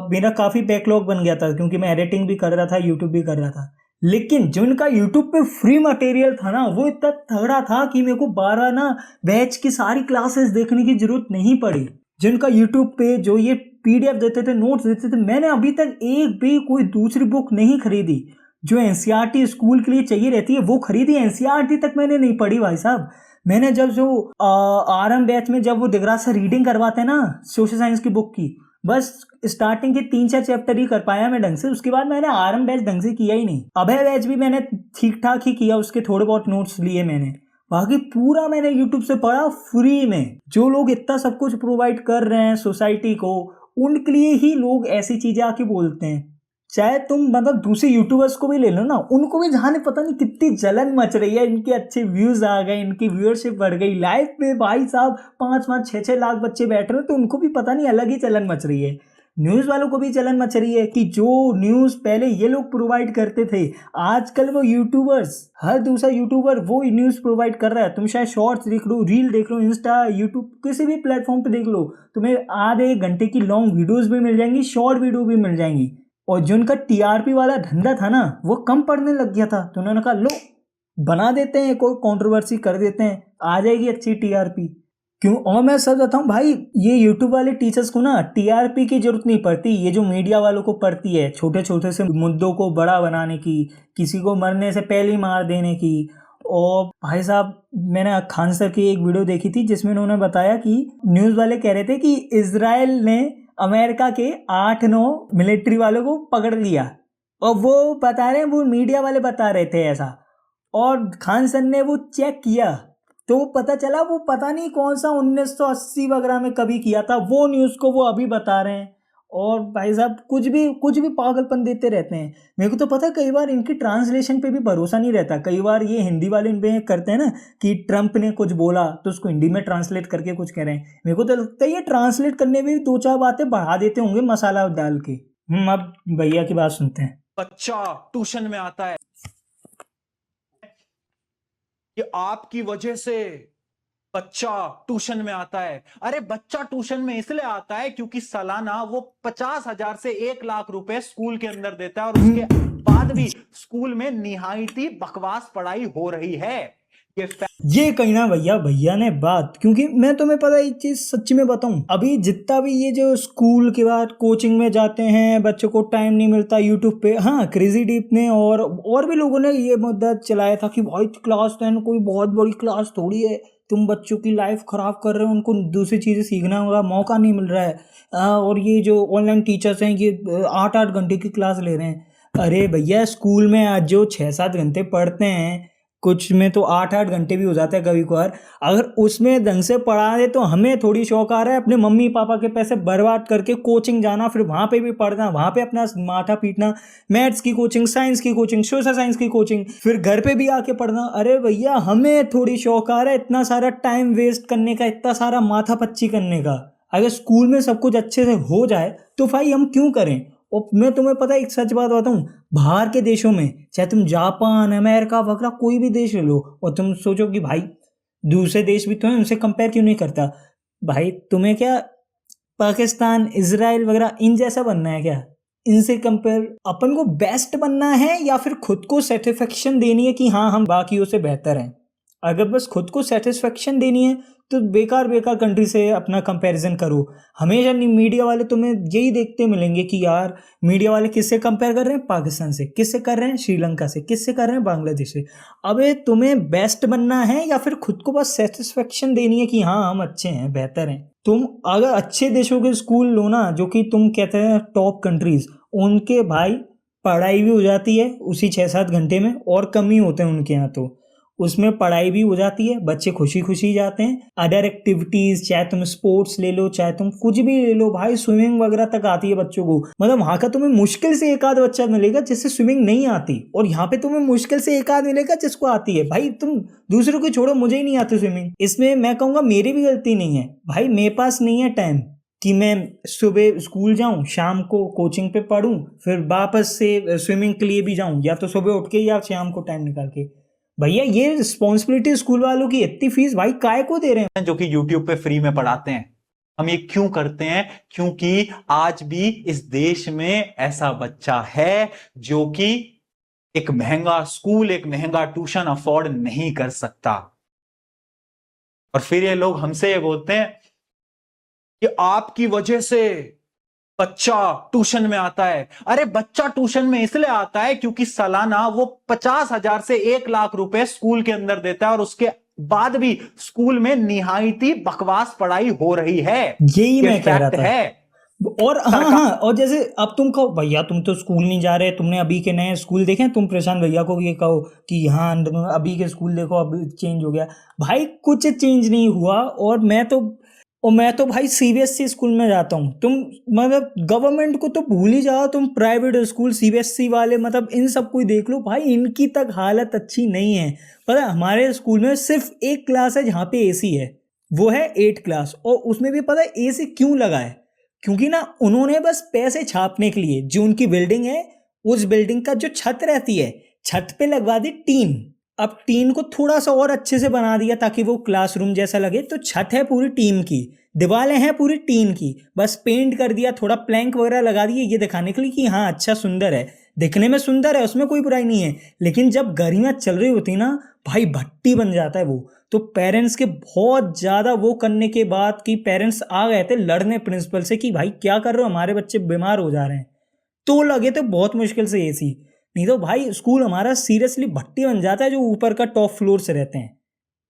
मेरा काफ़ी बैकलॉग बन गया था क्योंकि मैं एडिटिंग भी कर रहा था, यूट्यूब भी कर रहा था। लेकिन जो इनका यूट्यूब पे फ्री मटेरियल था ना, वो इतना तगड़ा था कि मेरे को बार बार ना बैच की सारी क्लासेस देखने की जरूरत नहीं पड़ी। जिनका यूट्यूब पे जो ये PDF देते थे, नोट्स देते थे, मैंने अभी तक एक भी कोई दूसरी बुक नहीं खरीदी। जो एनसीईआरटी स्कूल के लिए चाहिए रहती है वो खरीदी, एनसीईआरटी तक मैंने नहीं पढ़ी भाई साहब। मैंने जब जो आरएम बैच में जब वो दिगरा से रीडिंग करवाते हैं ना सोशल साइंस की बुक की, बस स्टार्टिंग के 3-4 चैप्टर ही कर पाया मैं ढंग से, उसके बाद मैंने आरएम बैच ढंग से किया ही नहीं। अभय बैच भी मैंने ठीक ठाक ही किया, उसके थोड़े बहुत नोट्स लिए मैंने, बाकी पूरा मैंने यूट्यूब से पढ़ा फ्री में। जो लोग इतना सब कुछ प्रोवाइड कर रहे हैं सोसाइटी को, उनके लिए ही लोग ऐसी चीजें आके बोलते हैं। चाहे तुम मतलब दूसरे यूट्यूबर्स को भी ले लो ना, उनको भी जाने पता नहीं कितनी जलन मच रही है, इनके अच्छे व्यूज आ गए, इनकी व्यूअरशिप बढ़ गई, लाइव पे भाई साहब 5-5, 6-6 लाख बच्चे बैठ रहे हैं, तो उनको भी पता नहीं अलग ही जलन मच रही है। न्यूज़ वालों को भी जलन मच रही है कि जो न्यूज़ पहले ये लोग प्रोवाइड करते थे, आजकल वो यूट्यूबर्स, हर दूसरा यूट्यूबर वो न्यूज़ प्रोवाइड कर रहा है। तुम शायद शॉर्ट्स देख लो, रील देख लो, इंस्टा, यूट्यूब, किसी भी प्लेटफॉर्म पे देख लो, तुम्हें आधे घंटे की लॉन्ग वीडियोस भी मिल जाएंगी, शॉर्ट वीडियो भी मिल जाएंगी। और जो उनका टीआरपी वाला धंधा था ना, वो कम पड़ने लग गया था, तो उन्होंने कहा लो बना देते हैं, कोई कंट्रोवर्सी कर देते हैं, आ जाएगी अच्छी टीआरपी। क्यों? और मैं सच बताऊं भाई, ये यूट्यूब वाले टीचर्स को ना टीआरपी की जरूरत नहीं पड़ती, ये जो मीडिया वालों को पड़ती है, छोटे छोटे से मुद्दों को बड़ा बनाने की, किसी को मरने से पहले ही मार देने की। और भाई साहब, मैंने खान सर की एक वीडियो देखी थी जिसमें उन्होंने बताया कि न्यूज़ वाले कह रहे थे कि इजराइल ने अमेरिका के 8-9 मिलिट्री वालों को पकड़ लिया, और वो बता रहे हैं, वो मीडिया वाले बता रहे थे ऐसा, और खान सर ने वो चेक किया तो वो पता चला वो पता नहीं कौन सा 1980 वगैरह में कभी किया था, वो न्यूज़ को वो अभी बता रहे हैं। और भाई साहब कुछ भी पागलपन देते रहते हैं। मेरे को तो पता है कई बार इनकी ट्रांसलेशन पे भी भरोसा नहीं रहता। कई बार ये हिंदी वाले इनपे करते हैं ना कि ट्रंप ने कुछ बोला तो उसको हिंदी में ट्रांसलेट करके कुछ कह रहे हैं। मेरे को तो लगता है ये ट्रांसलेट करने में भी 2-4 बातें बढ़ा देते होंगे मसाला डाल के। अब भैया की बात सुनते हैं। बच्चा ट्यूशन में आता है कि आपकी वजह से बच्चा ट्यूशन में आता है। अरे बच्चा ट्यूशन में इसलिए आता है क्योंकि सालाना वो 50,000 से 1 लाख रुपए स्कूल के अंदर देता है, और उसके बाद भी स्कूल में निहायती बकवास पढ़ाई हो रही है। ये कहीं ना भैया ने बात, क्योंकि मैं तुम्हें पता एक चीज सच्ची में बताऊं, अभी जितना भी ये जो स्कूल के बाद कोचिंग में जाते हैं, बच्चों को टाइम नहीं मिलता यूट्यूब पे। हाँ, क्रेजी डीप ने और भी लोगों ने ये मुद्दा चलाया था कि भाई क्लास 10 कोई बहुत बड़ी क्लास थोड़ी है, तुम बच्चों की लाइफ खराब कर रहे हो, उनको दूसरी चीजें सीखना होगा, मौका नहीं मिल रहा है। और ये जो ऑनलाइन टीचर्स हैं ये 8-8 घंटे की क्लास ले रहे हैं। अरे भैया, स्कूल में आज जो 6-7 घंटे पढ़ते हैं, कुछ में तो 8-8 घंटे भी हो जाता है कभी कभार, अगर उसमें ढंग से पढ़ा दे तो हमें थोड़ी शौक आ रहा है अपने मम्मी पापा के पैसे बर्बाद करके कोचिंग जाना, फिर वहाँ पे भी पढ़ना, वहाँ पे अपना माथा पीटना, मैथ्स की कोचिंग, साइंस की कोचिंग, सोशल साइंस की कोचिंग, फिर घर पे भी आके पढ़ना। अरे भैया, हमें थोड़ी शौक आ रहा है इतना सारा टाइम वेस्ट करने का, इतना सारा माथा पच्ची करने का। अगर स्कूल में सब कुछ अच्छे से हो जाए तो भाई हम क्यों करें। और मैं तुम्हें पता है एक सच बात बताऊं, बाहर के देशों में, चाहे तुम जापान, अमेरिका वगैरह कोई भी देश ले लो, और तुम सोचो कि भाई दूसरे देश भी तो हैं, उनसे कंपेयर क्यों नहीं करता। भाई तुम्हें क्या पाकिस्तान, इजराइल वगैरह इन जैसा बनना है क्या? इनसे कंपेयर अपन को बेस्ट बनना है, या फिर खुद को सेटिस्फेक्शन देनी है कि हाँ हम बाकियों से बेहतर हैं? अगर बस खुद को सेटिस्फेक्शन देनी है तो बेकार कंट्री से अपना कंपैरिजन करो। हमेशा मीडिया वाले तुम्हें यही देखते मिलेंगे कि यार मीडिया वाले किससे कंपेयर कर रहे हैं? पाकिस्तान से। किससे कर रहे हैं? श्रीलंका से। किससे कर रहे हैं? बांग्लादेश से। अबे तुम्हें बेस्ट बनना है या फिर खुद को बस सेटिस्फेक्शन देनी है कि हाँ हम अच्छे हैं, बेहतर हैं? तुम अगर अच्छे देशों के स्कूल लो ना, जो कि तुम कहते हैं टॉप कंट्रीज, उनके भाई पढ़ाई भी हो जाती है उसी 6-7 घंटे में, और कम ही होते हैं उनके यहाँ, तो उसमें पढ़ाई भी हो जाती है, बच्चे खुशी खुशी जाते हैं। अदर एक्टिविटीज, चाहे तुम स्पोर्ट्स ले लो, चाहे तुम कुछ भी ले लो, भाई स्विमिंग वगैरह तक आती है बच्चों को। मतलब वहाँ का तुम्हें मुश्किल से एक आध बच्चा मिलेगा जिससे स्विमिंग नहीं आती, और यहाँ पे तुम्हें मुश्किल से एक आध मिलेगा जिसको आती है। भाई तुम दूसरों को छोड़ो, मुझे ही नहीं आती स्विमिंग। इसमें मैं कहूँगा मेरी भी गलती नहीं है भाई, मेरे पास नहीं है टाइम कि मैं सुबह स्कूल जाऊं, शाम को कोचिंग पे पढ़ूं, फिर वापस से स्विमिंग के लिए भी जाऊं, या तो सुबह उठ के या शाम को टाइम निकाल के। भैया ये रिस्पॉन्सिबिलिटी स्कूल वालों की, इतनी फीस भाई काय को दे रहे हैं? जो कि YouTube पे फ्री में पढ़ाते हैं। हम ये क्यों करते हैं? क्योंकि आज भी इस देश में ऐसा बच्चा है जो कि एक महंगा स्कूल, एक महंगा ट्यूशन अफोर्ड नहीं कर सकता। और फिर ये लोग हमसे ये बोलते हैं कि आपकी वजह से बच्चा ट्यूशन में आता है। अरे बच्चा ट्यूशन में इसलिए आता है क्योंकि सालाना वो 50,000 से 1 लाख रुपए स्कूल के अंदर देता है और उसके बाद भी स्कूल में निहायती बकवास पढ़ाई हो रही है। यही ये मैं कह रहा फैक्ट था। है। और हाँ, और जैसे अब तुम कहो भैया तुम तो स्कूल नहीं जा रहे, तुमने अभी के नए स्कूल देखे हैं, तुम प्रशांत भैया को ये कहो कि हाँ अभी के स्कूल देखो अब चेंज हो गया। भाई कुछ चेंज नहीं हुआ। और मैं तो भाई सीबीएसई स्कूल में जाता हूँ। तुम मतलब गवर्नमेंट को तो भूल ही जाओ, तुम प्राइवेट स्कूल सीबीएसई वाले मतलब इन सब को ही देख लो भाई, इनकी तक हालत अच्छी नहीं है। पता है हमारे स्कूल में सिर्फ एक क्लास है जहाँ पे एसी है, वो है 8 क्लास। और उसमें भी पता है एसी क्यों लगा है? क्योंकि ना उन्होंने बस पैसे छापने के लिए जो उनकी बिल्डिंग है, उस बिल्डिंग का जो छत रहती है, छत पे लगवा दी टीन। अब टीन को थोड़ा सा और अच्छे से बना दिया ताकि वो क्लासरूम जैसा लगे। तो छत है पूरी टीन की, दीवारें हैं पूरी टीन की, बस पेंट कर दिया, थोड़ा प्लैंक वगैरह लगा दिए ये दिखाने के लिए कि हाँ अच्छा सुंदर है, दिखने में सुंदर है, उसमें कोई बुराई नहीं है। लेकिन जब गर्मियाँ चल रही होती ना भाई, भट्टी बन जाता है वो। तो पेरेंट्स के बहुत ज़्यादा वो करने के बाद कि पेरेंट्स आ गए थे लड़ने प्रिंसिपल से कि भाई क्या कर रहे हो, हमारे बच्चे बीमार हो जा रहे हैं। तो लगे थे बहुत मुश्किल से एसी, नहीं तो भाई स्कूल हमारा सीरियसली भट्टी बन जाता है जो ऊपर का टॉप फ्लोर से रहते हैं।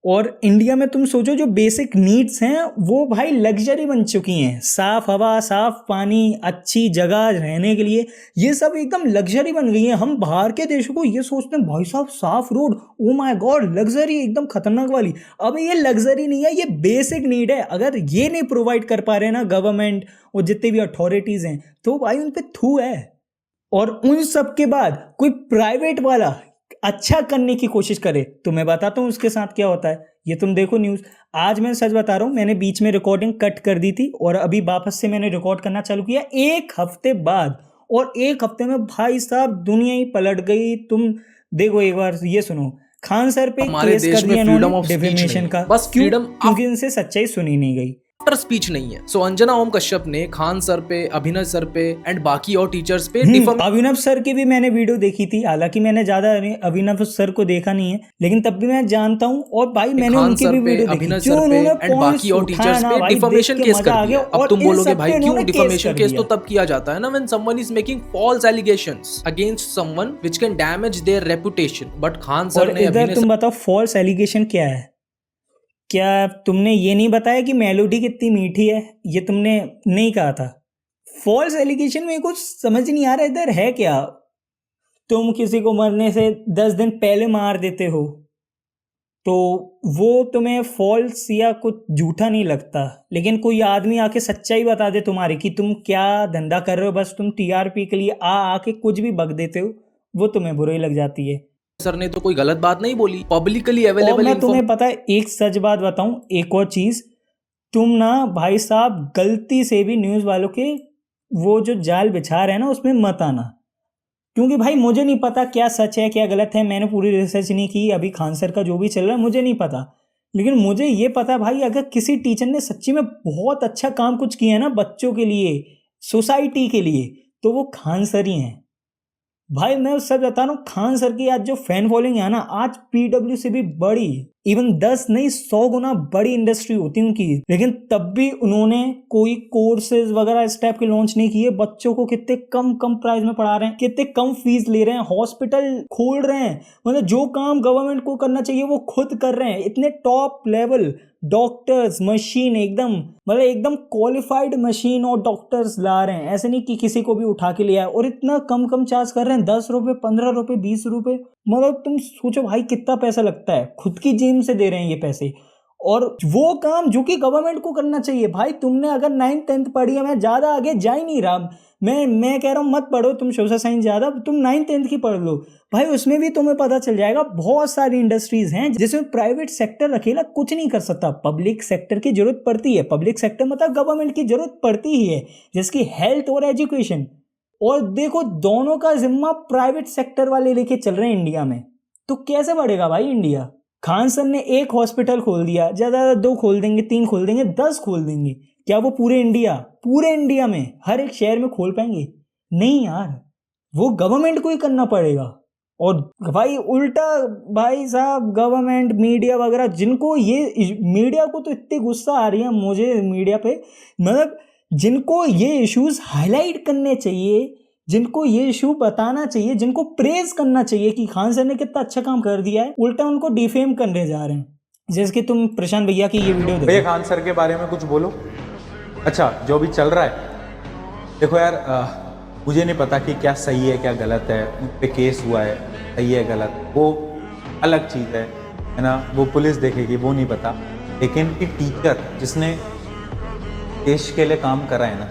और इंडिया में तुम सोचो जो बेसिक नीड्स हैं वो भाई लग्जरी बन चुकी हैं। साफ हवा, साफ पानी, अच्छी जगह रहने के लिए, ये सब एकदम लग्जरी बन गई है। हम बाहर के देशों को ये सोचते हैं भाई साहब साफ road, oh my God luxury एकदम खतरनाक वाली। अब ये लग्जरी नहीं है, ये बेसिक नीड है। अगर ये नहीं प्रोवाइड कर पा रहे ना गवर्नमेंट और जितने भी अथॉरिटीज हैं, तो भाई उन पे थू है। और उन सब के बाद कोई प्राइवेट वाला अच्छा करने की कोशिश करे तो मैं बताता हूँ उसके साथ क्या होता है। ये तुम देखो न्यूज़। आज मैं सच बता रहा हूँ, मैंने बीच में रिकॉर्डिंग कट कर दी थी और अभी वापस से मैंने रिकॉर्ड करना चालू किया 1 हफ्ते बाद। और 1 हफ्ते में भाई साहब दुनिया ही पलट गई। तुम देखो एक बार ये सुनो, खान सर पे हमारे केस देश कर में दिया फ्रीडम इन्होंने ऑफ स्पीच डिफेमेशन नहीं का। है, बस क्यों? फ्रीडम क्योंकि इनसे सच्चाई सुनी नहीं गई। आफ्टर स्पीच नहीं है। सो अंजना ओम कश्यप ने खान सर पे, अभिनव सर पे एंड बाकी और टीचर्स पे अभिनव सर की भी मैंने वीडियो देखी थी। हालांकि मैंने ज्यादा अभिनव सर को देखा नहीं है, लेकिन तब भी मैं जानता हूँ। और भाई मैंने उनकी भी वीडियो देखी जो उन्होंने एंड बाकी और टीचर्स पे डिफेमेशन केस कर दिया। अब तुम बोलोगे भाई क्यों डिफेमेशन केस? तो तब किया जाता है ना when someone is making false allegations against someone which can damage their reputation. But Khan sir ने इधर तुम बताओ फॉल्स एलिगेशन क्या है? क्या तुमने ये नहीं बताया कि मेलोडी कितनी मीठी है? ये तुमने नहीं कहा था। फॉल्स एलिगेशन में कुछ समझ नहीं आ रहा इधर है क्या। तुम किसी को मरने से 10 दिन पहले मार देते हो तो वो तुम्हें फॉल्स या कुछ झूठा नहीं लगता, लेकिन कोई आदमी आके सच्चाई बता दे तुम्हारी कि तुम क्या धंधा कर रहे हो, बस तुम टीआरपी के लिए आके कुछ भी बक देते हो, वो तुम्हें बुरी लग जाती है। सर ने तो कोई गलत बात नहीं बोली, पब्लिकली अवेलेबल। मैं तुम्हें पता है एक सच बात बताऊं, एक और चीज, तुम ना भाई साहब गलती से भी न्यूज़ वालों के वो जो जाल बिछा रहे हैं ना उसमें मत आना। क्योंकि भाई मुझे नहीं पता क्या सच है क्या गलत है, मैंने पूरी रिसर्च नहीं की। अभी खान सर का जो भी चल रहा है मुझे नहीं पता, लेकिन मुझे ये पता भाई अगर किसी टीचर ने सच्ची में बहुत अच्छा काम कुछ किया है ना बच्चों के लिए, सोसाइटी के लिए, तो वो खान सर ही हैं। भाई मैं सच बता रहा हूँ, खान सर की आज जो फैन फॉलोइंग है ना, आज पीडब्ल्यू से भी बड़ी, इवन 10 नहीं 100 गुना बड़ी इंडस्ट्री होती उनकी। लेकिन तब भी उन्होंने कोई कोर्सेज वगैरह इस टाइप के लॉन्च नहीं किए। बच्चों को कितने कम प्राइस में पढ़ा रहे हैं, कितने कम फीस ले रहे हैं, हॉस्पिटल खोल रहे हैं, मतलब जो काम गवर्नमेंट को करना चाहिए वो खुद कर रहे हैं। इतने टॉप लेवल डॉक्टर्स, मशीन एकदम मतलब एकदम क्वालिफाइड मशीन और डॉक्टर्स ला रहे हैं। ऐसे नहीं कि किसी को भी उठा के लिया है, और इतना कम चार्ज कर रहे हैं, 10 रुपए, 15 रुपए, 20 रुपए। मतलब तुम सोचो भाई कितना पैसा लगता है, खुद की जेब से दे रहे हैं ये पैसे। और वो काम जो कि गवर्नमेंट को करना चाहिए। भाई तुमने अगर 9th 10th पढ़ी है, मैं ज़्यादा आगे जा ही नहीं रहा, मैं कह रहा हूँ मत पढ़ो तुम सोशल साइंस ज़्यादा, तुम 9th 10th की पढ़ लो भाई, उसमें भी तुम्हें पता चल जाएगा बहुत सारी इंडस्ट्रीज हैं जिसमें प्राइवेट सेक्टर अकेला कुछ नहीं कर सकता, पब्लिक सेक्टर की जरूरत पड़ती है। पब्लिक सेक्टर मतलब गवर्नमेंट की जरूरत पड़ती ही है, जिसकी हेल्थ और एजुकेशन। और देखो दोनों का जिम्मा प्राइवेट सेक्टर वाले लेके चल रहे हैं इंडिया में, तो कैसे बढ़ेगा भाई इंडिया। खान सर ने 1 हॉस्पिटल खोल दिया, ज़्यादा 2 खोल देंगे, 3 खोल देंगे, 10 खोल देंगे, क्या वो पूरे इंडिया में हर एक शहर में खोल पाएंगे? नहीं यार, वो गवर्नमेंट को ही करना पड़ेगा। और भाई उल्टा भाई साहब गवर्नमेंट मीडिया वगैरह जिनको ये मीडिया को तो इतनी गुस्सा आ रही है मुझे मीडिया पे, मतलब जिनको ये इश्यूज हाईलाइट करने चाहिए, जिनको ये इशू बताना चाहिए, जिनको प्रेज करना चाहिए कि खान सर ने कितना अच्छा काम कर दिया है, उल्टा उनको डिफेम करने जा रहे हैं। जैसे कि तुम प्रशांत भैया की ये वीडियो भैया देखो। खान सर के बारे में कुछ बोलो। अच्छा, जो भी चल रहा है देखो यार, मुझे नहीं पता कि क्या सही है क्या गलत है, उन पे केस हुआ है, सही है गलत, वो अलग चीज़ है ना, वो पुलिस देखेगी, वो नहीं पता। लेकिन कि टीचर जिसने देश के लिए काम करा है ना,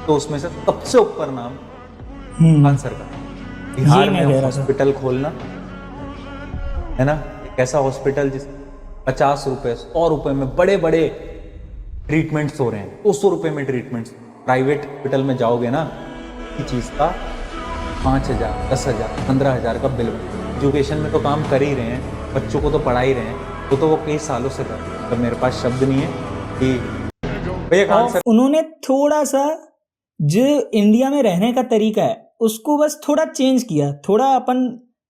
तो उसमें से सबसे ऊपर नाम खान सर का। बिहार में हॉस्पिटल खोलना है ना, एक ऐसा हॉस्पिटल जिस 50 रुपए 100 रुपए में बड़े बड़े ट्रीटमेंट्स हो रहे हैं, 200 रुपए में ट्रीटमेंट्स। प्राइवेट हॉस्पिटल में जाओगे ना, ये चीज़ का 5,000 10,000 15,000 का बिल बन। एजुकेशन में तो काम कर ही रहे हैं, बच्चों को तो पढ़ा ही रहे हैं, तो वो कई सालों से कर रहे हैं। तो मेरे पास शब्द नहीं है कि भैया खान सर। उन्होंने थोड़ा सा जो इंडिया में रहने का तरीका है उसको बस थोड़ा चेंज किया, थोड़ा अपन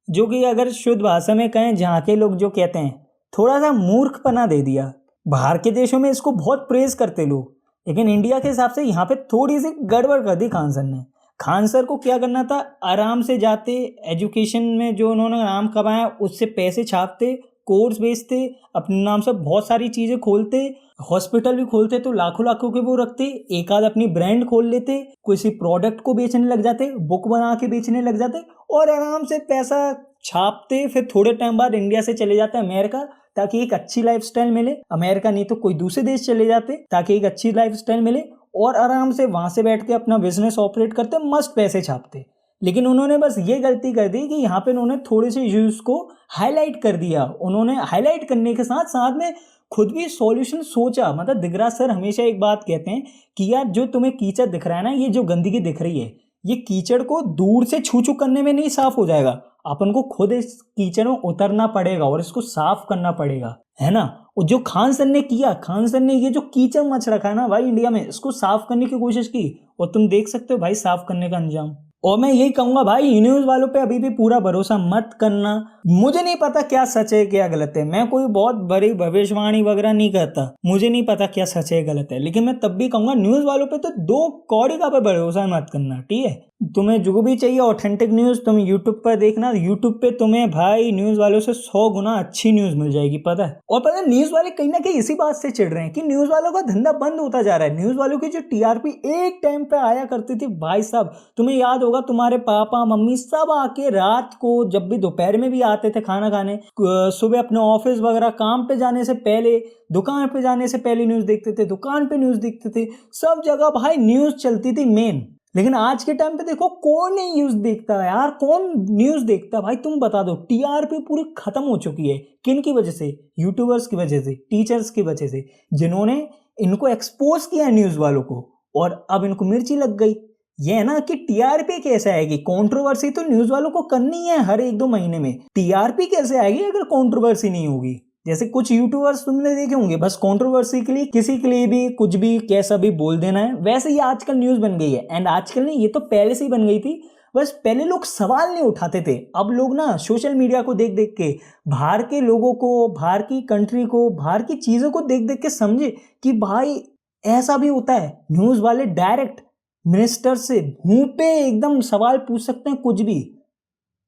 जो कि अगर शुद्ध भाषा में कहें, जहाँ के लोग जो कहते हैं, थोड़ा सा मूर्खपना दे दिया। बाहर के देशों में इसको बहुत प्रेज करते लोग, लेकिन इंडिया के हिसाब से यहाँ पे थोड़ी सी गड़बड़ कर दी खान सर ने। खान सर को क्या करना था, आराम से जाते, एजुकेशन में जो उन्होंने नाम कमाया उससे पैसे छापते, कोर्स बेचते, अपने नाम से बहुत सारी चीज़ें खोलते, हॉस्पिटल भी खोलते तो लाखों लाखों के वो रखते, एक आध अपनी ब्रांड खोल लेते, किसी प्रोडक्ट को बेचने लग जाते, बुक बना के बेचने लग जाते और आराम से पैसा छापते। फिर थोड़े टाइम बाद इंडिया से चले जाते अमेरिका ताकि एक अच्छी लाइफस्टाइल मिले, अमेरिका नहीं तो कोई दूसरे देश चले जाते ताकि एक अच्छी लाइफस्टाइल मिले और आराम से वहाँ से बैठ के अपना बिजनेस ऑपरेट करते, मस्त पैसे छापते। लेकिन उन्होंने बस ये गलती कर दी कि यहाँ पे उन्होंने थोड़े से इश्यूज को हाईलाइट कर दिया। उन्होंने हाईलाइट करने के साथ साथ में खुद भी सॉल्यूशन सोचा। मतलब दिगराज सर हमेशा एक बात कहते हैं कि यार जो तुम्हें कीचड़ दिख रहा है ना, ये जो गंदगी दिख रही है, ये कीचड़ को दूर से छू छू करने में नहीं साफ हो जाएगा, अपन को खुद इस कीचड़ में उतरना पड़ेगा और इसको साफ करना पड़ेगा, है ना। और जो खान सर ने किया, खान सर ने ये जो कीचड़ मच रखा है ना भाई इंडिया में, इसको साफ करने की कोशिश की और तुम देख सकते हो भाई साफ करने का अंजाम। और मैं यही कहूंगा भाई, न्यूज़ वालों पे अभी भी पूरा भरोसा मत करना। मुझे नहीं पता क्या सच है क्या गलत है, मैं कोई बहुत बड़ी भविष्यवाणी वगैरह नहीं करता, मुझे नहीं पता क्या सच है गलत है, लेकिन मैं तब भी कहूंगा न्यूज़ वालों पे तो 2 कौड़ी का पे भरोसा मत करना, ठीक है। तुम्हें जो भी चाहिए ऑथेंटिक न्यूज़ तुम यूट्यूब पर देखना, यूट्यूब पे तुम्हें भाई न्यूज़ वालों से 100 गुना अच्छी न्यूज़ मिल जाएगी, पता है। और पता है न्यूज़ वाले कहीं ना कहीं इसी बात से चिढ़ रहे हैं कि न्यूज़ वालों का धंधा बंद होता जा रहा है। न्यूज़ वालों की जो टीआरपी एक टाइम पे आया करती थी भाई साहब, तुम्हें याद होगा तुम्हारे पापा मम्मी सब आके रात को, जब भी दोपहर में भी आते थे खाना खाने, सुबह अपने ऑफिस वगैरह काम पे जाने से पहले, दुकान पे जाने से पहले न्यूज़ देखते थे, दुकान पे न्यूज़ देखते थे, सब जगह भाई न्यूज़ चलती थी मेन। लेकिन आज के टाइम पे देखो कौन नहीं न्यूज़ देखता है यार, कौन न्यूज़ देखता है भाई, तुम बता दो। टीआरपी पूरी खत्म हो चुकी है, किन की वजह से? यूट्यूबर्स की वजह से, टीचर्स की वजह से, जिन्होंने इनको एक्सपोज किया न्यूज़ वालों को, और अब इनको मिर्ची लग गई। ये है ना कि टीआरपी कैसे आएगी, कंट्रोवर्सी तो न्यूज़ वालों को करनी है हर 1-2 महीने में, टीआरपी कैसे आएगी अगर कंट्रोवर्सी नहीं होगी। जैसे कुछ यूट्यूबर्स तुमने देखे होंगे, बस कंट्रोवर्सी के लिए किसी के लिए भी कुछ भी कैसा भी बोल देना है, वैसे ही आजकल न्यूज़ बन गई है। एंड आजकल नहीं, ये तो पहले से ही बन गई थी, बस पहले लोग सवाल नहीं उठाते थे। अब लोग ना सोशल मीडिया को देख देख के, बाहर के लोगों को, बाहर की कंट्री को, बाहर की चीज़ों को देख देख के समझे कि भाई ऐसा भी होता है। न्यूज़ वाले डायरेक्ट मिनिस्टर से मुंह पे एकदम सवाल पूछ सकते हैं, कुछ भी।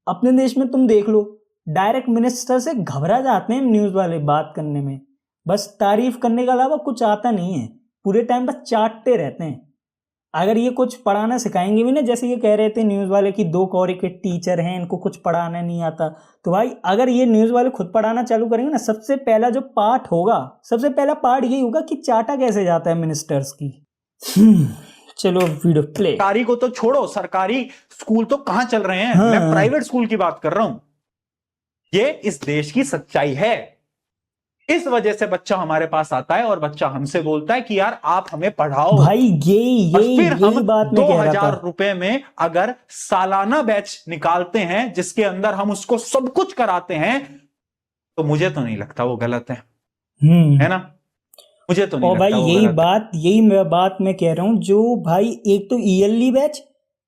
अपने देश में तुम देख लो, डायरेक्ट मिनिस्टर से घबरा जाते हैं न्यूज़ वाले बात करने में, बस तारीफ करने के अलावा कुछ आता नहीं है, पूरे टाइम बस चाटते रहते हैं। अगर ये कुछ पढ़ाना सिखाएंगे भी ना, जैसे ये कह रहे थे न्यूज़ वाले कि 2 कौड़ी के टीचर हैं, इनको कुछ पढ़ाना नहीं आता, तो भाई अगर ये न्यूज़ वाले खुद पढ़ाना चालू करेंगे ना, सबसे पहला जो पार्ट होगा, सबसे पहला पार्ट यही होगा कि चाटा कैसे जाता है मिनिस्टर्स की। चलो वीडियो प्ले। सरकारी को तो छोड़ो, सरकारी स्कूल तो कहां चल रहे हैं, हाँ। मैं प्राइवेट स्कूल की बात कर रहा हूं। ये इस देश की सच्चाई है। इस वजह से बच्चा हमारे पास आता है और बच्चा हमसे बोलता है कि यार आप हमें पढ़ाओ भाई, ये फिर हम बात मैं कह रहा था। 2,000 रुपए में अगर सालाना बैच निकालते हैं जिसके अंदर हम उसको सब कुछ कराते हैं, तो मुझे तो नहीं लगता वो गलत है ना, मुझे तो नहीं और लगता भाई वो यही गलत है। बात मैं कह रहा हूँ, जो भाई एक तो ईयरली बैच,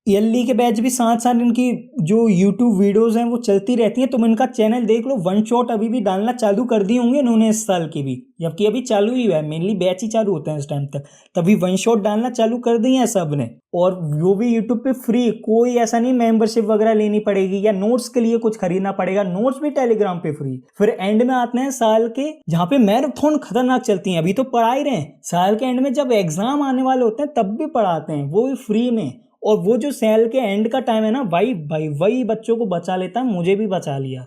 ईयरली के बैच भी साथ साथ इनकी जो यूट्यूब वीडियोस हैं वो चलती रहती हैं। तुम इनका चैनल देख लो, वन शॉट अभी भी डालना चालू कर दिए होंगे इन्होंने इस साल की भी, जबकि अभी चालू ही हुआ है, मेनली बैच ही चालू होते हैं इस टाइम तक, तभी वन शॉट डालना चालू कर दिए हैं सब ने। और वो भी यूट्यूब पे फ्री, कोई ऐसा नहीं मेंबरशिप वगैरह लेनी पड़ेगी या नोट्स के लिए कुछ खरीदना पड़ेगा, नोट्स भी टेलीग्राम पे फ्री। फिर एंड में आते हैं साल के जहाँ पे मैराथन खतरनाक चलती हैं, अभी तो पढ़ा ही रहे हैं, साल के एंड में जब एग्जाम आने वाले होते हैं तब भी पढ़ाते हैं, वो भी फ्री में। और वो जो साल के एंड का टाइम है ना भाई वही बच्चों को बचा लेता है, मुझे भी बचा लिया।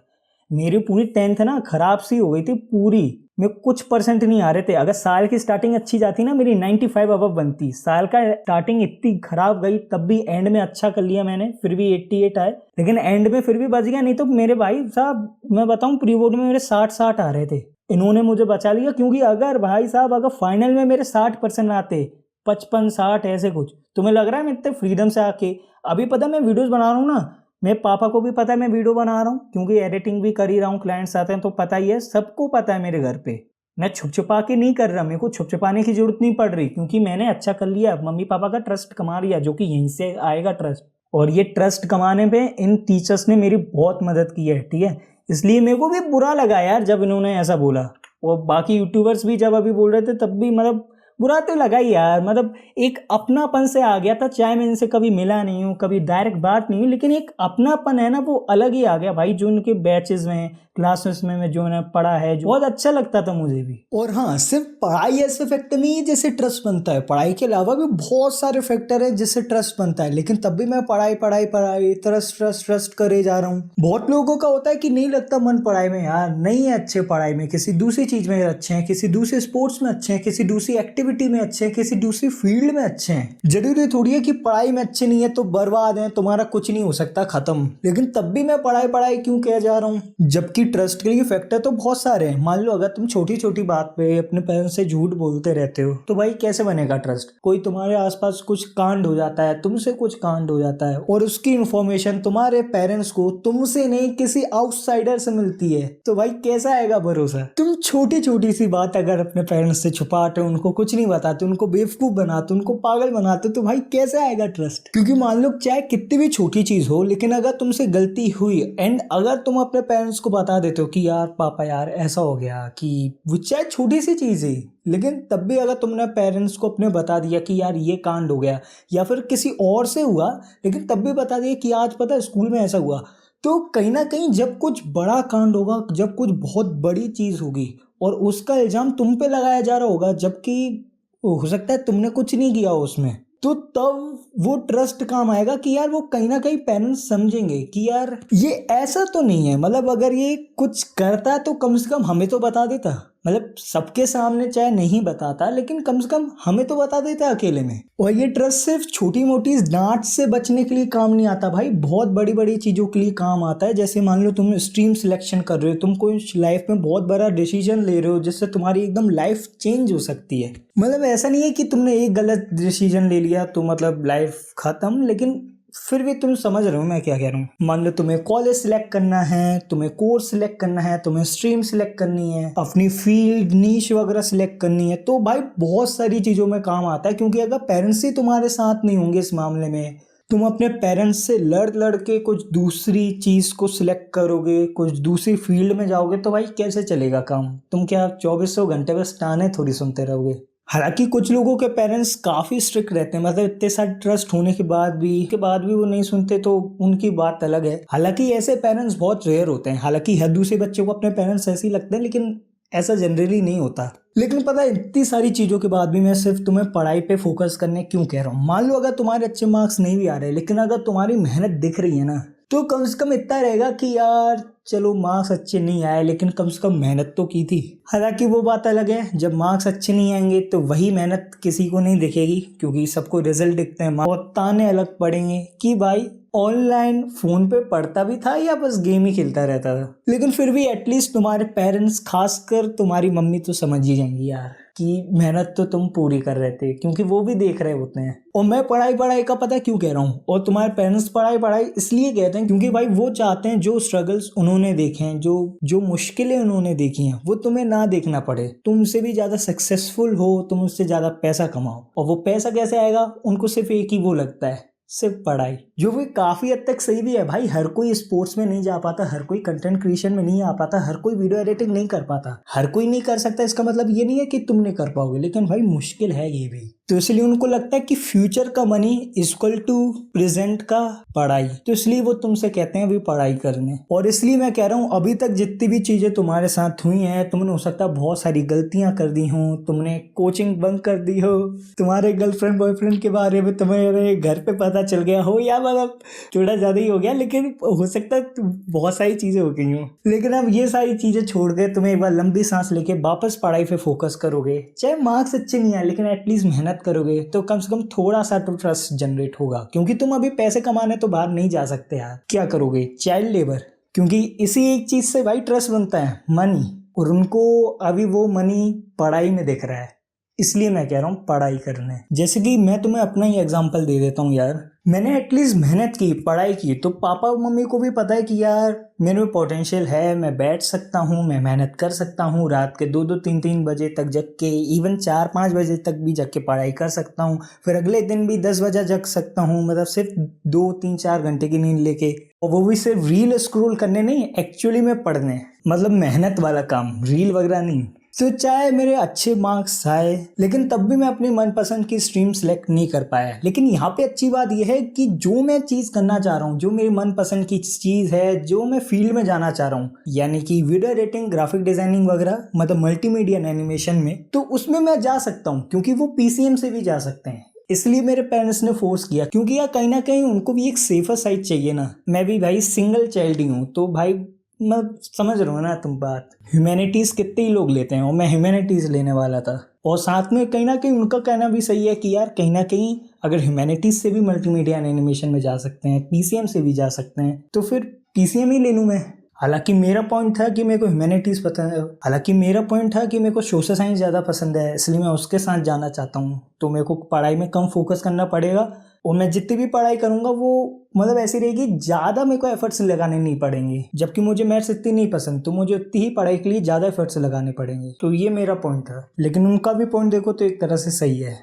मेरी पूरी 10th ना खराब सी हो गई थी पूरी, में कुछ परसेंट नहीं आ रहे थे। अगर साल की स्टार्टिंग अच्छी जाती ना मेरी 95 अबव बनती। साल का स्टार्टिंग इतनी खराब गई तब भी एंड में अच्छा कर लिया मैंने, फिर भी 88 आए, लेकिन एंड में फिर भी बच गया। नहीं तो मेरे भाई साहब मैं बताऊं प्री बोर्ड में मेरे 60 आ रहे थे, इन्होंने मुझे बचा लिया। क्योंकि अगर भाई साहब अगर फाइनल में मेरे 60% आते, 55-60 ऐसे कुछ, तुम्हें लग रहा है मैं इतने फ्रीडम से आके, अभी पता मैं वीडियोस बना रहा हूँ ना, मेरे पापा को भी पता है मैं वीडियो बना रहा हूँ क्योंकि एडिटिंग भी कर ही रहा हूँ, क्लाइंट्स आते हैं तो पता ही है, सबको पता है मेरे घर पे। मैं छुप छुपा के नहीं कर रहा, मेरे को छुप छुपाने की जरूरत नहीं पड़ रही क्योंकि मैंने अच्छा कर लिया, मम्मी पापा का ट्रस्ट कमा लिया, जो कि यहीं से आएगा ट्रस्ट। और ये ट्रस्ट कमाने पे इन टीचर्स ने मेरी बहुत मदद की है, ठीक है। इसलिए मेरे को भी बुरा लगा यार जब इन्होंने ऐसा बोला, और बाकी यूट्यूबर्स भी जब अभी बोल रहे थे तब भी मतलब बुरा तो लगा ही यार। मतलब एक अपनापन से आ गया था, चाहे मैं इनसे कभी मिला नहीं हूँ, कभी डायरेक्ट बात नहीं हुई, लेकिन एक अपनापन है ना वो अलग ही आ गया भाई। जो उनके बैचेस में क्लासेस में मैं जो उन्हें पढ़ा है, जो बहुत अच्छा लगता था मुझे भी। और हाँ, सिर्फ पढ़ाई ऐसे फैक्टर नहीं है जिससे ट्रस्ट बनता है, पढ़ाई के अलावा भी बहुत सारे फैक्टर है जिससे ट्रस्ट बनता है, लेकिन तब भी मैं पढ़ाई ट्रस्ट करे जा रहा हूँ। बहुत लोगों का होता है कि नहीं लगता मन पढ़ाई में, यार नहीं है अच्छे पढ़ाई में, किसी दूसरी चीज में अच्छे हैं, किसी दूसरे स्पोर्ट्स में अच्छे हैं, किसी दूसरी एक्टिविटी में अच्छे हैं, किसी दूसरी फील्ड में अच्छे हैं। जरूरी थोड़ी है कि पढ़ाई में अच्छे नहीं है तो बर्बाद है, तुम्हारा कुछ नहीं हो सकता, खत्म। लेकिन तब भी मैं पढ़ाई क्यों कह जा रहा हूँ, जबकि ट्रस्ट के लिए फैक्टर तो बहुत सारे हैं। मान लो अगर तुम छोटी छोटी बात पे अपने पेरेंट्स से झूठ बोलते रहते हो तो भाई कैसे बनेगा ट्रस्ट। कोई तुम्हारे आसपास कुछ कांड हो जाता है, तुमसे कुछ कांड हो जाता है और उसकी इन्फॉर्मेशन तुम्हारे पेरेंट्स को तुमसे नहीं किसी आउटसाइडर से मिलती है, तो भाई कैसा आएगा भरोसा। तुम छोटी छोटी सी बात अगर अपने पेरेंट्स से छुपाते, उनको कुछ नहीं बताते, उनको बेवकूफ बनाते, उनको पागल बनाते, तो भाई कैसे आएगा ट्रस्ट। क्योंकि मान लो चाहे कितनी भी छोटी चीज हो, लेकिन अगर तुमसे गलती हुई एंड अगर तुम अपने पेरेंट्स को बता देते हो कि यार पापा यार ऐसा हो गया, कि वो चाहे छोटी सी चीज है, लेकिन तब भी अगर तुमने पेरेंट्स को अपने बता दिया कि यार ये कांड हो गया, या फिर किसी और से हुआ लेकिन तब भी बता दिया कि आज पता है स्कूल में ऐसा हुआ, तो कहीं ना कहीं जब कुछ बड़ा कांड होगा, जब कुछ बहुत बड़ी चीज होगी और उसका इल्जाम तुम पे लगाया जा रहा होगा, जबकि हो सकता है तुमने कुछ नहीं किया उसमें, तो तब वो ट्रस्ट काम आएगा कि यार वो कहीं ना कहीं पेरेंट्स समझेंगे कि यार ये ऐसा तो नहीं है, मतलब अगर ये कुछ करता है तो कम से कम हमें तो बता देता, मतलब सबके सामने चाहे नहीं बताता लेकिन कम से कम हमें तो बता देता अकेले में। और ये ट्रस्ट सिर्फ छोटी मोटी डांट से बचने के लिए काम नहीं आता भाई, बहुत बड़ी बड़ी चीज़ों के लिए काम आता है। जैसे मान लो तुम स्ट्रीम सिलेक्शन कर रहे हो, तुम कोई लाइफ में बहुत बड़ा डिसीजन ले रहे हो जिससे तुम्हारी एकदम लाइफ चेंज हो सकती है। मतलब ऐसा नहीं है कि तुमने एक गलत डिसीजन ले लिया तो मतलब लाइफ खत्म, लेकिन फिर भी तुम समझ रहे हो मैं क्या कह रहा हूँ। मान लो तुम्हें कॉलेज सिलेक्ट करना है, तुम्हें कोर्स सिलेक्ट करना है, तुम्हें स्ट्रीम सिलेक्ट करनी है, अपनी फील्ड नीश वगैरह सिलेक्ट करनी है, तो भाई बहुत सारी चीज़ों में काम आता है। क्योंकि अगर पेरेंट्स ही तुम्हारे साथ नहीं होंगे इस मामले में, तुम अपने पेरेंट्स से लड़ के कुछ दूसरी चीज़ को सिलेक्ट करोगे, कुछ दूसरी फील्ड में जाओगे, तो भाई कैसे चलेगा काम। तुम क्या 2400 घंटे बस ताने थोड़ी सुनते रहोगे। हालांकि कुछ लोगों के पेरेंट्स काफ़ी स्ट्रिक्ट रहते हैं, मतलब इतने सारे ट्रस्ट होने के बाद भी वो नहीं सुनते, तो उनकी बात अलग है। हालांकि ऐसे पेरेंट्स बहुत रेयर होते हैं, हालांकि हर दूसरे बच्चे को अपने पेरेंट्स ऐसे ही लगते हैं, लेकिन ऐसा जनरली नहीं होता। लेकिन पता है इतनी सारी चीज़ों के बाद भी मैं सिर्फ तुम्हें पढ़ाई पे फोकस करने क्यों कह रहा हूँ। मान लो अगर तुम्हारे अच्छे मार्क्स नहीं भी आ रहे, लेकिन अगर तुम्हारी मेहनत दिख रही है ना, तो कम से कम इतना रहेगा कि यार चलो मार्क्स अच्छे नहीं आए लेकिन कम से कम मेहनत तो की थी। हालांकि वो बात अलग है, जब मार्क्स अच्छे नहीं आएंगे तो वही मेहनत किसी को नहीं दिखेगी, क्योंकि सबको रिजल्ट दिखते हैं और ताने अलग पड़ेंगे कि भाई ऑनलाइन फोन पे पढ़ता भी था या बस गेम ही खेलता रहता था। लेकिन फिर भी एटलीस्ट तुम्हारे पेरेंट्स, खासकर तुम्हारी मम्मी तो समझ ही जाएंगी यार कि मेहनत तो तुम पूरी कर रहे थे, क्योंकि वो भी देख रहे होते हैं। और मैं पढ़ाई का पता क्यों कह रहा हूँ, और तुम्हारे पेरेंट्स पढ़ाई इसलिए कहते हैं क्योंकि भाई वो चाहते हैं जो स्ट्रगल्स उन्होंने देखे हैं, जो मुश्किलें उन्होंने देखी हैं, वो तुम्हें ना देखना पड़े, तुमसे भी ज़्यादा सक्सेसफुल हो, तुम उससे ज़्यादा पैसा कमाओ। और वो पैसा कैसे आएगा, उनको सिर्फ एक ही वो लगता है, सिर्फ पढ़ाई, जो भी काफ़ी हद तक सही भी है भाई। हर कोई स्पोर्ट्स में नहीं जा पाता, हर कोई कंटेंट क्रिएशन में नहीं आ पाता, हर कोई वीडियो एडिटिंग नहीं कर पाता, हर कोई नहीं कर सकता। इसका मतलब ये नहीं है कि तुम नहीं कर पाओगे, लेकिन भाई मुश्किल है ये भी। तो इसलिए उनको लगता है कि फ्यूचर का मनी इक्वल टू प्रेजेंट का पढ़ाई, तो इसलिए वो तुमसे कहते हैं अभी पढ़ाई करने। और इसलिए मैं कह रहा हूँ अभी तक जितनी भी चीज़ें तुम्हारे साथ हुई हैं, तुमने हो सकता है बहुत सारी गलतियाँ कर दी हों, तुमने कोचिंग बंक कर दी हो, तुम्हारे गर्लफ्रेंड बॉयफ्रेंड के बारे में तुम्हारे घर पे पता चल गया हो, या मतलब थोड़ा ज़्यादा ही हो गया, लेकिन हो सकता है बहुत सारी चीज़ें हो गई हों। लेकिन अब ये सारी चीज़ें छोड़ के तुम्हें एक बार लंबी सांस लेके वापस पढ़ाई पे फोकस करोगे, चाहे मार्क्स अच्छे नहीं आए लेकिन एटलीस्ट मेहनत करोगे, तो कम से कम थोड़ा सा तो ट्रस्ट जनरेट होगा। क्योंकि तुम अभी पैसे कमाने तो बाहर नहीं जा सकते यार, क्या करोगे, चाइल्ड लेबर। क्योंकि इसी एक चीज़ से भाई ट्रस्ट बनता है, मनी, और उनको अभी वो मनी पढ़ाई में दिख रहा है। इसलिए मैं कह रहा हूँ पढ़ाई करने। जैसे कि मैं तुम्हें अपना ही एग्जांपल दे देता हूँ यार, मैंने एटलीस्ट मेहनत की, पढ़ाई की, तो पापा मम्मी को भी पता है कि यार मेरे में पोटेंशियल है, मैं बैठ सकता हूँ, मैं मेहनत कर सकता हूँ, रात के 2-2 3-3 बजे तक जग के, इवन 4-5 बजे तक भी जग के पढ़ाई कर सकता हूँ, फिर अगले दिन भी 10 बजे जग सकता हूँ, मतलब सिर्फ 2-3-4 घंटे की नींद लेके, और वो भी सिर्फ रील स्क्रॉल करने नहीं, एक्चुअली में पढ़ने, मतलब मेहनत वाला काम, रील वगैरह नहीं। तो चाहे मेरे अच्छे मार्क्स आए, लेकिन तब भी मैं अपनी मनपसंद की स्ट्रीम सेलेक्ट नहीं कर पाया। लेकिन यहाँ पे अच्छी बात यह है कि जो मैं चीज़ करना चाह रहा हूँ, जो मेरी मनपसंद की चीज़ है, जो मैं फील्ड में जाना चाह रहा हूँ, यानी कि वीडियो एडिटिंग, ग्राफिक डिजाइनिंग वगैरह, मतलब मल्टीमीडिया एनिमेशन में, तो उसमें मैं जा सकता हूँ, क्योंकि वो PCM से भी जा सकते हैं। इसलिए मेरे पेरेंट्स ने फोर्स किया, क्योंकि यार कहीं ना कहीं उनको भी एक सेफर साइड चाहिए ना। मैं भी भाई सिंगल चाइल्ड ही हूँ, तो भाई मैं समझ रहा हूँ ना तुम बात। ह्यूमैनिटीज़ कितने ही लोग लेते हैं, और मैं ह्यूमैनिटीज़ लेने वाला था। और साथ में कहीं ना कहीं उनका कहना भी सही है कि यार कहीं ना कहीं अगर ह्यूमैनिटीज़ से भी मल्टीमीडिया एनिमेशन में जा सकते हैं, PCM से भी जा सकते हैं, तो फिर PCM ही ले लूँ मैं। हालांकि मेरा पॉइंट था कि मेरे को ह्यूमैनिटीज़ पसंद है, हालांकि मेरा पॉइंट था कि मेरे को सोशल साइंस ज़्यादा पसंद है, इसलिए मैं उसके साथ जाना चाहता हूँ। तो मेरे को पढ़ाई में कम फोकस करना पड़ेगा, और मैं जितनी भी पढ़ाई करूँगा वो मतलब ऐसी रहेगी, ज़्यादा मेरे को एफर्ट्स लगाने नहीं पड़ेंगे। जबकि मुझे मैथ्स इतनी नहीं पसंद, तो मुझे उतनी ही पढ़ाई के लिए ज़्यादा एफर्ट्स लगाने पड़ेंगे। तो ये मेरा पॉइंट था, लेकिन उनका भी पॉइंट देखो तो एक तरह से सही है।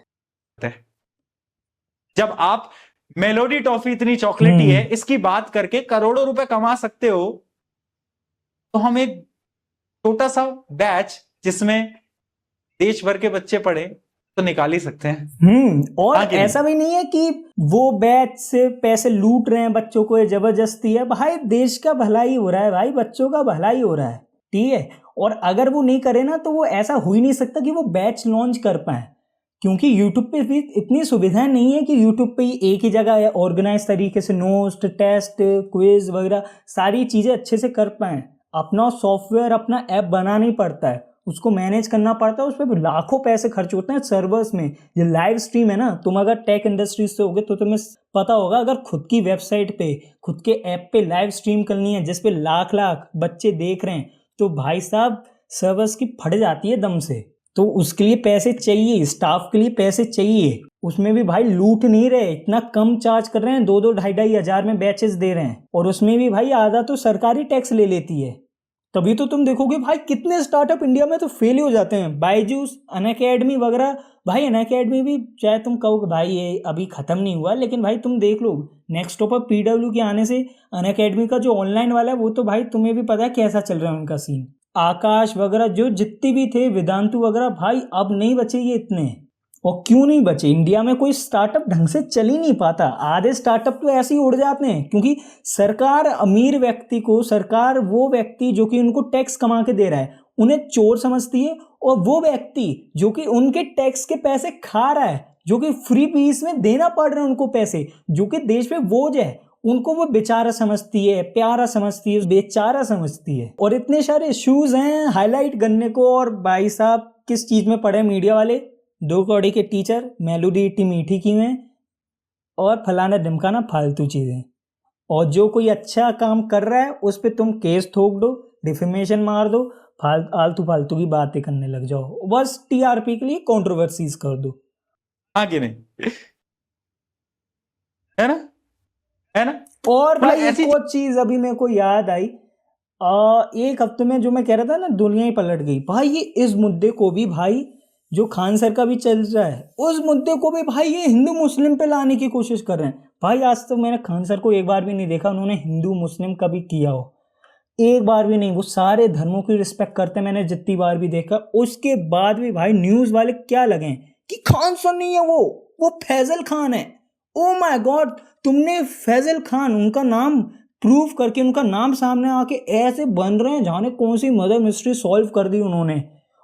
जब आप मेलोडी टॉफी इतनी चॉकलेटी है इसकी बात करके करोड़ों रुपए कमा सकते हो, तो हम एक छोटा सा बैच जिसमें देश भर के बच्चे पढ़े तो निकाल ही सकते हैं। और ऐसा भी नहीं है कि वो बैच से पैसे लूट रहे हैं बच्चों को, ये जबरदस्ती है भाई। देश का भलाई हो रहा है भाई, बच्चों का भलाई हो रहा है, ठीक है। और अगर वो नहीं करे ना, तो वो ऐसा हो ही नहीं सकता कि वो बैच लॉन्च कर पाए, क्योंकि यूट्यूब पे भी इतनी सुविधाएं नहीं है कि यूट्यूब पे ही एक ही जगह ऑर्गेनाइज तरीके से नोट्स, टेस्ट, क्विज वगैरह सारी चीज़ें अच्छे से कर पाएँ। अपना सॉफ्टवेयर, अपना ऐप बनाना ही पड़ता है, उसको मैनेज करना पड़ता है, उस पर लाखों पैसे खर्च होते हैं सर्वर्स में। ये लाइव स्ट्रीम है ना, तुम अगर टेक इंडस्ट्रीज से होगे तो तुम्हें पता होगा, अगर खुद की वेबसाइट पे, खुद के ऐप पे लाइव स्ट्रीम करनी है जिस पे लाख लाख बच्चे देख रहे हैं, तो भाई साहब सर्वर्स की फट जाती है दम से। तो उसके लिए पैसे चाहिए, स्टाफ के लिए पैसे चाहिए। उसमें भी भाई लूट नहीं रहे, इतना कम चार्ज कर रहे हैं, 2-2, 2,500 हजार में बैचेस दे रहे हैं, और उसमें भी भाई आधा तो सरकारी टैक्स ले लेती है। तभी तो तुम देखोगे भाई कितने स्टार्टअप इंडिया में तो फेल ही हो जाते हैं। बायजूस, अनअकैडमी वगैरह, भाई अनअकैडमी भी चाहे तुम कहो कि भाई ये अभी खत्म नहीं हुआ, लेकिन भाई तुम देख लो नेक्स्ट स्टॉप पर PW के आने से अनअकैडमी का जो ऑनलाइन वाला है, वो तो भाई तुम्हें भी पता है कैसा चल रहा है उनका सीन। आकाश वगैरह जो जितने भी थे, वेदांतु वगैरह, भाई अब नहीं बचे ये इतने। और क्यों नहीं बचे? इंडिया में कोई स्टार्टअप ढंग से चल ही नहीं पाता। आधे स्टार्टअप तो ऐसे ही उड़ जाते हैं, क्योंकि सरकार अमीर व्यक्ति को, सरकार वो व्यक्ति जो कि उनको टैक्स कमा के दे रहा है, उन्हें चोर समझती है, और वो व्यक्ति जो कि उनके टैक्स के पैसे खा रहा है, जो कि फ्री पीस में देना पड़ रहा है उनको पैसे, जो कि देश पे बोझ है, उनको वो बेचारा समझती है, प्यारा समझती है, बेचारा समझती है। और इतने सारे इश्यूज हैं हाईलाइट करने को। और भाई साहब किस चीज में पढ़े मीडिया वाले? 2 कौड़ी के टीचर, मेलोडी इतनी मीठी की में, और फलाना ढिमकाना फालतू चीजें। और जो कोई अच्छा काम कर रहा है उस पर तुम केस ठोक दो, डिफेमेशन मार दो, आलतू फालतू की बातें करने लग जाओ, बस TRP के लिए कंट्रोवर्सीज कर दो। आगे नहीं है ना, है ना। और भाई एक और चीज अभी मेरे को याद आई, एक हफ्ते में जो मैं कह रहा था ना, दुनिया ही पलट गई भाई। ये इस मुद्दे को भी भाई, जो खान सर का भी चल रहा है, उस मुद्दे को भी भाई ये हिंदू मुस्लिम पे लाने की कोशिश कर रहे हैं। भाई आज तक मैंने खान सर को एक बार भी नहीं देखा उन्होंने हिंदू मुस्लिम कभी किया हो, एक बार भी नहीं। वो सारे धर्मों की रिस्पेक्ट करते हैं, मैंने जितनी बार भी देखा। उसके बाद भी भाई न्यूज़ वाले क्या लगे कि खान सर नहीं है वो फैजल खान है। ओ माय गॉड, तुमने फैजल खान उनका नाम प्रूव करके उनका नाम सामने आके ऐसे बन रहे हैं जाने कौन सी मर्डर मिस्ट्री सॉल्व कर दी उन्होंने,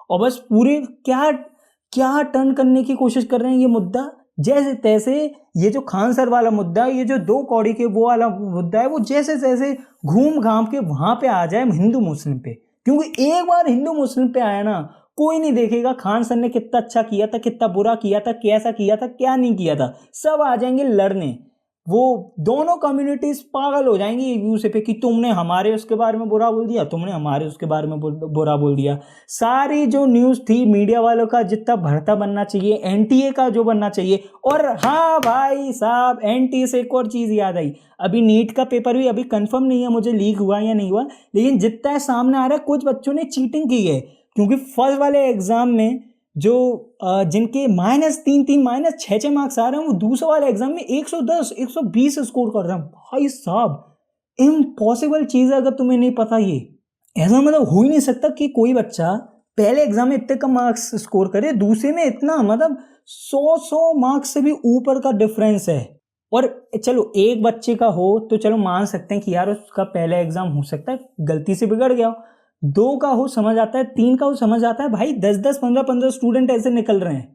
और बस पूरे क्या क्या टर्न करने की कोशिश कर रहे हैं ये मुद्दा जैसे तैसे। ये जो खान सर वाला मुद्दा है, ये जो 2 कौड़ी के वो वाला मुद्दा है, वो जैसे तैसे घूम घाम के वहां पे आ जाए हिंदू मुस्लिम पे, क्योंकि एक बार हिंदू मुस्लिम पे आया ना, कोई नहीं देखेगा खान सर ने कितना अच्छा किया था, कितना बुरा किया था, कैसा किया था, क्या नहीं किया था। सब आ जाएंगे लड़ने। वो दोनों कम्युनिटीज पागल हो जाएंगी एक दूसरे पे कि तुमने हमारे उसके बारे में बुरा बोल दिया, तुमने हमारे उसके बारे में बुरा बोल दिया। सारी जो न्यूज़ थी मीडिया वालों का जितना भरता बनना चाहिए, एनटीए का जो बनना चाहिए। और हाँ भाई साहब, एनटीए से एक और चीज़ याद आई, अभी नीट का पेपर भी अभी कंफर्म नहीं है मुझे लीक हुआ या नहीं हुआ, लेकिन जितना सामने आ रहा है कुछ बच्चों ने चीटिंग की है, क्योंकि फर्स्ट वाले एग्जाम में जो जिनके -3 -6 मार्क्स आ रहे हैं, वो दूसरे वाले एग्जाम में 110 120 स्कोर कर रहे हैं। भाई साहब इम्पॉसिबल चीज़ है, अगर तुम्हें नहीं पता ये ऐसा मतलब हो ही नहीं सकता कि कोई बच्चा पहले एग्जाम में इतने कम मार्क्स स्कोर करे, दूसरे में इतना, मतलब 100 मार्क्स से भी ऊपर का डिफरेंस है। और चलो एक बच्चे का हो तो चलो मान सकते हैं कि यार उसका पहला एग्जाम हो सकता है गलती से बिगड़ गया हो, 2 का हो समझ आता है, 3 का हो समझ आता है, भाई 10 15 स्टूडेंट ऐसे निकल रहे हैं।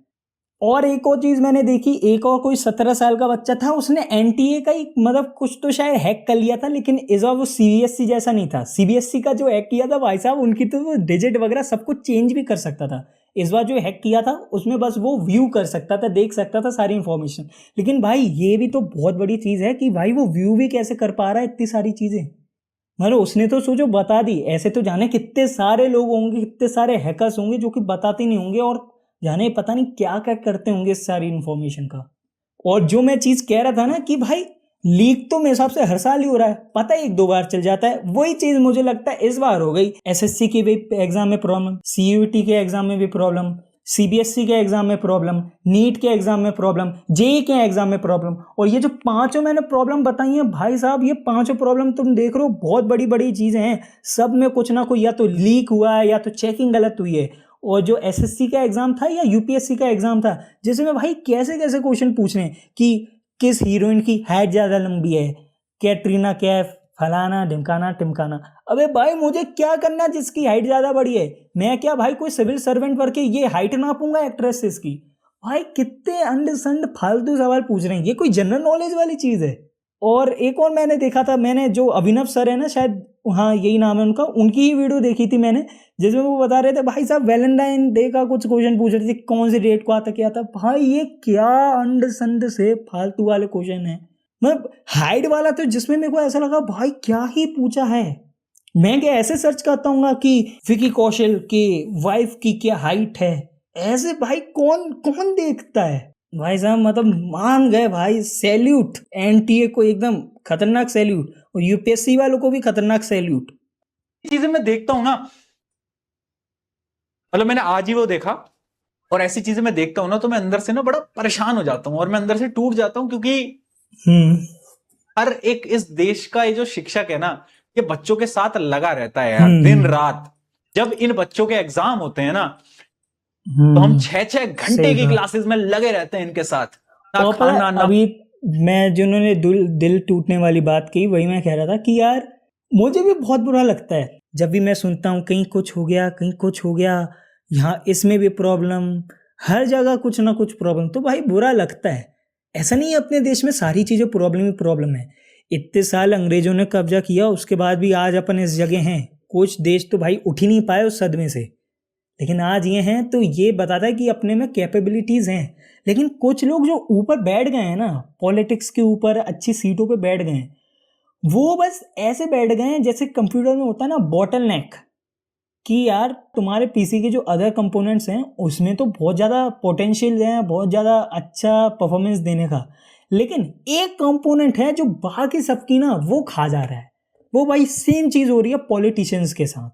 और एक और चीज़ मैंने देखी, एक और कोई 17 साल का बच्चा था, उसने एनटीए का ही मतलब कुछ तो शायद हैक कर लिया था, लेकिन इस बार वो सीबीएसई जैसा नहीं था। सीबीएसई का जो हैक किया था भाई साहब, उनकी तो वो डिजिट वगैरह सब कुछ चेंज भी कर सकता था। इस बार जो हैक किया था उसमें बस वो व्यू कर सकता था, देख सकता था सारी इंफॉर्मेशन। लेकिन भाई ये भी तो बहुत बड़ी चीज़ है कि भाई वो व्यू भी कैसे कर पा रहा है इतनी सारी चीज़ें। मतलब उसने तो सोचो बता दी, ऐसे तो जाने कितने सारे लोग होंगे, कितने सारे हैकर्स होंगे जो कि बताते नहीं होंगे, और जाने पता नहीं क्या क्या करते होंगे इस सारी इन्फॉर्मेशन का। और जो मैं चीज़ कह रहा था ना कि भाई लीक तो मेरे हिसाब से हर साल ही हो रहा है, पता है 1-2 बार चल जाता है, वही चीज़ मुझे लगता है इस बार हो गई। एसएससी के भी एग्जाम में प्रॉब्लम, सीयूईटी के एग्जाम में भी प्रॉब्लम, सीबीएसई के एग्जाम में प्रॉब्लम, नीट के एग्जाम में प्रॉब्लम, जेईई के एग्जाम में प्रॉब्लम। और ये जो 5 मैंने प्रॉब्लम बताई हैं भाई साहब, ये 5 प्रॉब्लम तुम देख रहे हो बहुत बड़ी बड़ी चीज़ें हैं, सब में कुछ ना कोई या तो लीक हुआ है या तो चेकिंग गलत हुई है। और जो एसएससी का एग्जाम था या यूपीएससी का एग्जाम था, जिसमें भाई कैसे कैसे क्वेश्चन पूछ रहे हैं कि किस हीरोइन की हाइट ज़्यादा लंबी है, कैटरीना कैफ, फलाना ढिमकाना टिमकाना। अबे भाई मुझे क्या करना जिसकी हाइट ज़्यादा बड़ी है, मैं क्या भाई कोई सिविल सर्वेंट करके ये हाइट नापूंगा एक्ट्रेसेस की। भाई कितने अंड संड फालतू सवाल पूछ रहे हैं, ये कोई जनरल नॉलेज वाली चीज़ है। और एक और मैंने देखा था, मैंने जो अभिनव सर है ना, शायद हाँ यही नाम है उनका, उनकी ही वीडियो देखी थी मैंने, जिसमें वो बता रहे थे भाई साहब वैलेंटाइन डे का कुछ क्वेश्चन पूछ रहे थे, कौन सी डेट को आता क्या था। भाई ये क्या अंड संड से फालतू वाले क्वेश्चन है। मतलब हाइट वाला तो जिसमें मेरे को ऐसा लगा भाई क्या ही पूछा है। मैं क्या ऐसे सर्च करता हूँ कि विकी कौशल के वाइफ की क्या हाइट है, ऐसे भाई कौन कौन देखता है भाई साहब। मतलब मान गए भाई, सैल्यूट एनटीए को, एकदम खतरनाक सैल्यूट, और यूपीएससी वालों को भी खतरनाक सैल्यूट। चीजें मैं देखता हूं ना, मतलब मैंने आज ही वो देखा, और ऐसी चीजें मैं देखता हूं ना तो मैं अंदर से ना बड़ा परेशान हो जाता हूं और मैं अंदर से टूट जाता हूं, क्योंकि हर एक इस देश का ये जो शिक्षक है ना, ये बच्चों के साथ लगा रहता है यार दिन रात। जब इन बच्चों के एग्जाम होते हैं ना, तो हम 6-6 घंटे की क्लासेस में लगे रहते हैं इनके साथ, ना खाना ना। अभी मैं जिन्होंने दिल टूटने वाली बात की, वही मैं कह रहा था कि यार मुझे भी बहुत बुरा लगता है जब भी मैं सुनता हूँ कहीं कुछ हो गया, कहीं कुछ हो गया, यहाँ इसमें भी प्रॉब्लम, हर जगह कुछ ना कुछ प्रॉब्लम, तो भाई बुरा लगता है। ऐसा नहीं है अपने देश में सारी चीज़ें प्रॉब्लम ही प्रॉब्लम है। इतने साल अंग्रेजों ने कब्जा किया, उसके बाद भी आज अपन इस जगह हैं। कुछ देश तो भाई उठ ही नहीं पाए उस सदमे से, लेकिन आज ये हैं, तो ये बताता है कि अपने में कैपेबिलिटीज़ हैं। लेकिन कुछ लोग जो ऊपर बैठ गए हैं ना, पॉलिटिक्स के ऊपर अच्छी सीटों पे बैठ गए हैं, वो बस ऐसे बैठ गए हैं जैसे कंप्यूटर में होता है ना बॉटल नेक, कि यार तुम्हारे पीसी के जो अदर कंपोनेंट्स हैं उसमें तो बहुत ज़्यादा पोटेंशियल है, बहुत ज़्यादा अच्छा परफॉर्मेंस देने का, लेकिन एक कंपोनेंट है जो बाकी सबकी ना वो खा जा रहा है। वो भाई सेम चीज़ हो रही है पॉलिटिशियंस के साथ,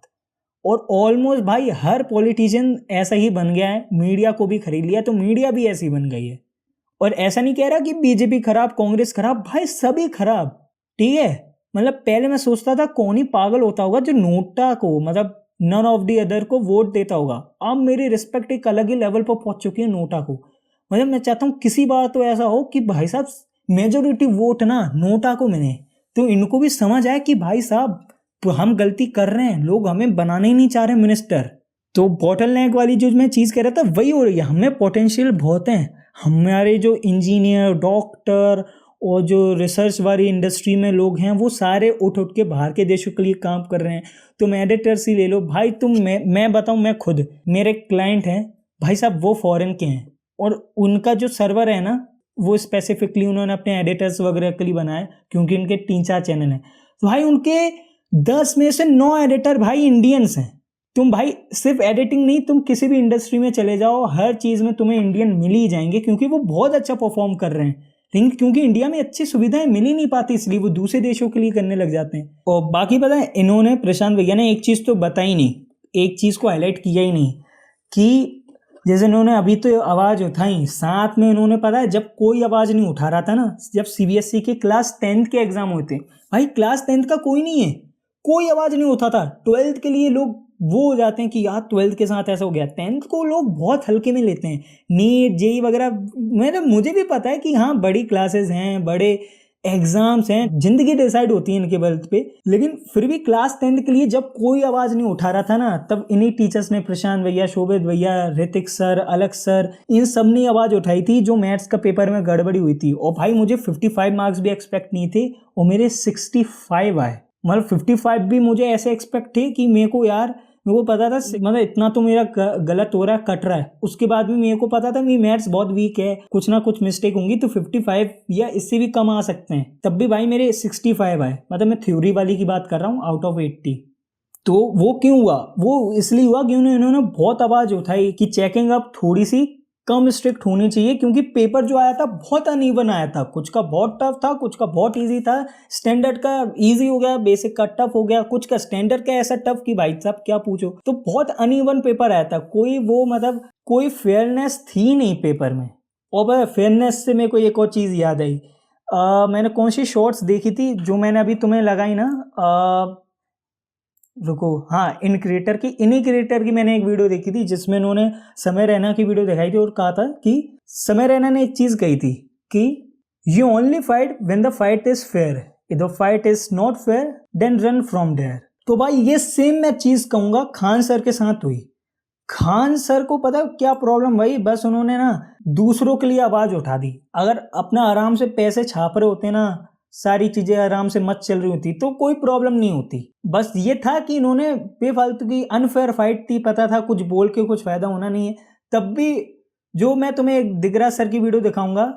और ऑलमोस्ट भाई हर पॉलिटिशियन ऐसा ही बन गया है। मीडिया को भी खरीद लिया तो मीडिया भी ऐसी बन गई है, और ऐसा नहीं कह रहा कि बीजेपी खराब, कांग्रेस खराब, भाई सभी खराब, ठीक है। मतलब पहले मैं सोचता था कौन ही पागल होता होगा जो नोटा को, मतलब नन ऑफ दी अदर को वोट देता होगा। अब मेरी रिस्पेक्ट एक अलग ही लेवल पर पहुंच चुकी है नोटा को। मतलब मैं चाहता हूँ किसी बार तो ऐसा हो कि भाई साहब मेजोरिटी वोट ना नोटा को मिले, तो इनको भी समझ आए कि भाई साहब हम गलती कर रहे हैं, लोग हमें बनाने ही नहीं चाह रहे मिनिस्टर। तो बॉटल नेक वाली जो मैं चीज़ कह रहा था वही हो रही है। हमें पोटेंशियल बहुत है, हमारे जो इंजीनियर, डॉक्टर और जो रिसर्च वाली इंडस्ट्री में लोग हैं वो सारे उठ उठ के बाहर के देशों के लिए काम कर रहे हैं। तुम एडिटर्स ही ले लो भाई, मैं बताऊं, मैं खुद, मेरे क्लाइंट हैं भाई साहब वो फॉरेन के हैं, और उनका जो सर्वर है ना वो स्पेसिफिकली उन्होंने अपने एडिटर्स वगैरह के लिए बनाया, क्योंकि उनके 3-4 चैनल हैं। तो भाई उनके 10 में से 9 एडिटर भाई इंडियंस हैं। तुम भाई सिर्फ एडिटिंग नहीं, तुम किसी भी इंडस्ट्री में चले जाओ, हर चीज़ में तुम्हें इंडियन मिल ही जाएंगे, क्योंकि वो बहुत अच्छा परफॉर्म कर रहे हैं। लेकिन क्योंकि इंडिया में अच्छी सुविधाएं मिल ही नहीं पाती, इसलिए वो दूसरे देशों के लिए करने लग जाते हैं। और बाकी पता है इन्होंने, प्रशांत भैया ने एक चीज़ तो बताई नहीं, एक चीज़ को हाईलाइट किया ही नहीं, कि जैसे इन्होंने अभी तो आवाज़ उठाई, साथ में इन्होंने पता है जब कोई आवाज़ नहीं उठा रहा था ना, जब सीबीएसई के क्लास 10th के एग्जाम हुए थे, भाई क्लास 10th का कोई नहीं है, कोई आवाज़ नहीं उठा था। 12th के लिए लोग वो हो जाते हैं कि यार 12th के साथ ऐसा हो गया, 10th को लोग बहुत हल्के में लेते हैं। नीट, जेई वगैरह, मुझे भी पता है कि हाँ बड़ी क्लासेस हैं, बड़े एग्जाम्स हैं, जिंदगी डिसाइड होती है इनके बल पे, लेकिन फिर भी क्लास 10th के लिए जब कोई आवाज़ नहीं उठा रहा था ना, तब इन्हीं टीचर्स ने, प्रशांत भैया, शोभित भैया, ऋतिक सर, अलग सर, इन सब ने आवाज़ उठाई थी जो मैथ्स का पेपर में गड़बड़ी हुई थी। और भाई मुझे 55 मार्क्स भी एक्सपेक्ट नहीं थे और मेरे 65 आए। मतलब 55 भी मुझे ऐसे एक्सपेक्ट थे कि मेरे को पता था मतलब इतना तो मेरा गलत हो रहा है, कट रहा है, उसके बाद भी मेरे को पता था मेरी मैथ्स बहुत वीक है, कुछ ना कुछ मिस्टेक होंगी, तो 55 या इससे भी कम आ सकते हैं। तब भी भाई मेरे 65 आए, मतलब मैं थ्योरी वाली की बात कर रहा हूँ, आउट ऑफ 80। तो वो क्यों हुआ? वो इसलिए हुआ कि इन्होंने बहुत आवाज़ उठाई कि चेकिंग अब थोड़ी सी कम स्ट्रिक्ट होनी चाहिए, क्योंकि पेपर जो आया था बहुत अनइवन आया था, कुछ का बहुत टफ था, कुछ का बहुत इजी था। स्टैंडर्ड का इजी हो गया, बेसिक का टफ हो गया, कुछ का स्टैंडर्ड का ऐसा टफ कि भाई साहब क्या पूछो। तो बहुत अनइवन पेपर आया था, कोई फेयरनेस थी नहीं पेपर में। और फेयरनेस से मेरे को एक और चीज़ याद आई, मैंने कौन सी शॉर्ट्स देखी थी जो मैंने अभी तुम्हें लगाई ना, रुको, हाँ, इन्हीं क्रिएटर की मैंने एक वीडियो देखी थी जिसमें उन्होंने समय रैना की वीडियो दिखाई थी और कहा था कि समय रैना ने एक चीज़ कही थी कि you only fight when the fight is fair, if the fight is not fair then run from there. तो भाई ये सेम मैं चीज़ कहूँगा खान सर के साथ हुई। खान सर को पता है क्या प्रॉब्लम भाई, बस उन्होंने ना दूसरों के लिए आवाज़ उठा दी। अगर अपना आराम से पैसे छाप रहे होते ना, सारी चीज़ें आराम से मत चल रही होती, तो कोई प्रॉब्लम नहीं होती। बस ये था कि इन्होंने बेफालतू की अनफेयर फाइट थी, पता था कुछ बोल के कुछ फ़ायदा होना नहीं है। तब भी जो मैं तुम्हें एक दिगराज सर की वीडियो दिखाऊंगा,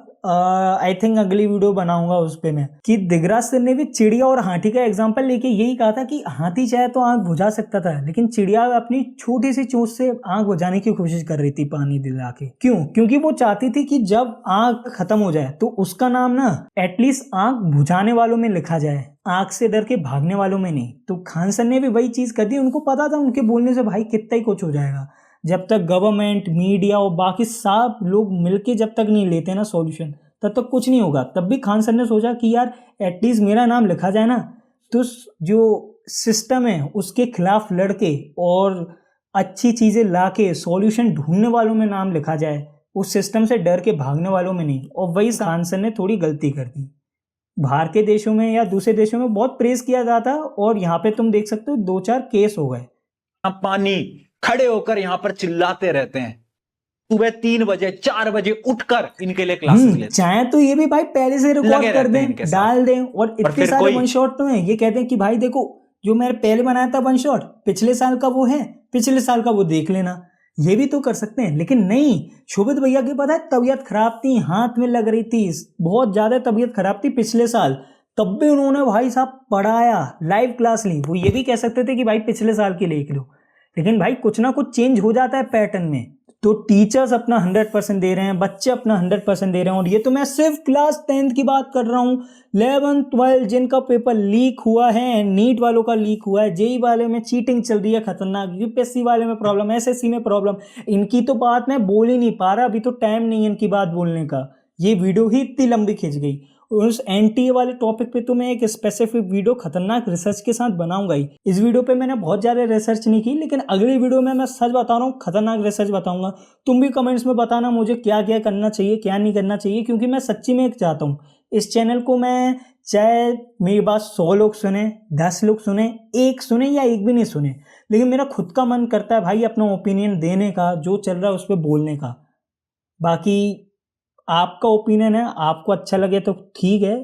आई थिंक अगली वीडियो बनाऊंगा उस पर मैं, कि दिगराज सर ने भी चिड़िया और हाथी का एग्जाम्पल लेके यही कहा था कि हाथी चाहे तो आँख बुझा सकता था, लेकिन चिड़िया अपनी छोटी सी चोंच से आँख बुझाने की कोशिश कर रही थी पानी दिला के। क्यों? क्योंकि वो चाहती थी कि जब आँख खत्म हो जाए तो उसका नाम ना एटलीस्ट आँख बुझाने वालों में लिखा जाए, आँख से डर के भागने वालों में नहीं। तो खान सर ने भी वही चीज़ कर दी। उनको पता था उनके बोलने से भाई कितना ही कुछ हो जाएगा, जब तक गवर्नमेंट, मीडिया और बाकी सब लोग मिलके जब तक नहीं लेते ना सॉल्यूशन, तब तक कुछ नहीं होगा। तब भी खान सर ने सोचा कि यार एटलीस्ट मेरा नाम लिखा जाए ना, तो जो सिस्टम है उसके खिलाफ लड़के और अच्छी चीज़ें लाके सॉल्यूशन ढूंढने वालों में नाम लिखा जाए, उस सिस्टम से डर के भागने वालों में नहीं। और वही खान सर ने थोड़ी गलती कर दी। बाहर के देशों में या दूसरे देशों में बहुत प्रेस किया जाता, और यहाँ पे तुम देख सकते हो 2-4 केस हो गए। पानी खड़े होकर यहां पर चिल्लाते रहते हैं, सुबह 3 बजे 4 बजे उठकर इनके लिए क्लासेस लेते हैं। चाहे तो ये भी भाई पहले से रिकॉर्ड कर दें, डाल दें, और इतने सारे वन शॉट तो हैं, ये कहते हैं कि भाई देखो जो मैंने पहले बनाया था वन शॉट, पिछले साल का वो है, पिछले साल का वो देख लेना। ये भी तो कर सकते हैं, लेकिन नहीं। शोभित भैया की पता है तबीयत खराब थी, हाथ में लग रही थी, बहुत ज्यादा तबीयत खराब थी पिछले साल, तब भी उन्होंने भाई साहब पढ़ाया, लाइव क्लास ली। वो ये भी कह सकते थे कि भाई पिछले साल की लिख लो, लेकिन भाई कुछ ना कुछ चेंज हो जाता है पैटर्न में। तो टीचर्स अपना 100% दे रहे हैं, बच्चे अपना 100% दे रहे हैं। और ये तो मैं सिर्फ क्लास 10th की बात कर रहा हूँ। 11th 12th जिनका पेपर लीक हुआ है, नीट वालों का लीक हुआ है, जेई वाले में चीटिंग चल रही है खतरनाक, यूपीएससी वाले में प्रॉब्लम, एसएससी में प्रॉब्लम, इनकी तो बात मैं बोल ही नहीं पा रहा, अभी तो टाइम नहीं है इनकी बात बोलने का। ये वीडियो ही इतनी लंबी खिंच गई। उस एनटीए वाले टॉपिक पे तो मैं एक स्पेसिफिक वीडियो खतरनाक रिसर्च के साथ बनाऊंगा ही। इस वीडियो पे मैंने बहुत ज़्यादा रिसर्च नहीं की, लेकिन अगली वीडियो में मैं सच बता रहा हूँ खतरनाक रिसर्च बताऊंगा। तुम भी कमेंट्स में बताना मुझे क्या क्या करना चाहिए क्या नहीं करना चाहिए, क्योंकि मैं सच्ची में एक चाहता हूँ इस चैनल को मैं, चाहे मेरी बात 100 लोग सुने, 10 लोग सुने, एक सुने या एक भी नहीं सुने, लेकिन मेरा खुद का मन करता है भाई अपना ओपिनियन देने का, जो चल रहा है उस पर बोलने का। बाकी आपका ओपिनियन है, आपको अच्छा लगे तो ठीक है,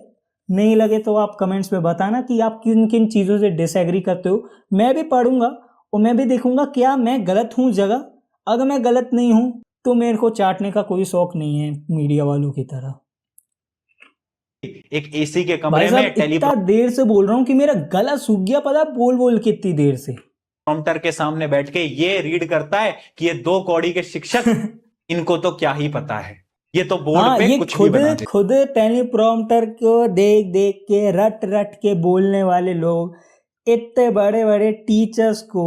नहीं लगे तो आप कमेंट्स में बताना कि आप किन किन चीज़ों से डिसएग्री करते हो। मैं भी पढ़ूंगा और मैं भी देखूंगा क्या मैं गलत हूँ जगह। अगर मैं गलत नहीं हूँ तो मेरे को चाटने का कोई शौक नहीं है मीडिया वालों की तरह। एक एसी के भाई कमरे साहब में इतना देर से बोल रहा हूँ कि मेरा गला सूख गया, पता बोल बोल के इतनी देर से। टेलीप्रॉम्प्टर के सामने बैठ के ये रीड करता है कि ये 2 कौड़ी के शिक्षक इनको तो क्या ही पता है, ये तो बोर्ड हाँ, पे ये कुछ भी बना दे। खुद टेलीप्रॉम्प्टर को देख देख के रट रट के बोलने वाले लोग इतने बड़े बड़े टीचर्स को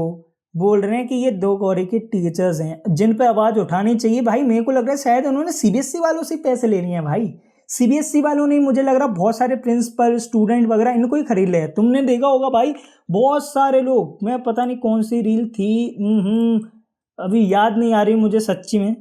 बोल रहे हैं कि ये 2 कौड़ी के टीचर्स हैं जिन पे आवाज उठानी चाहिए। भाई मेरे को लग रहा है शायद उन्होंने सीबीएसई वालों से पैसे ले लिए हैं भाई। सीबीएसई वालों ने, मुझे लग रहा बहुत सारे प्रिंसिपल स्टूडेंट वगैरह इनको ही खरीद ले। तुमने देखा होगा भाई बहुत सारे लोग, मैं पता नहीं कौन सी रील थी, अभी याद नहीं आ रही मुझे सच्ची में,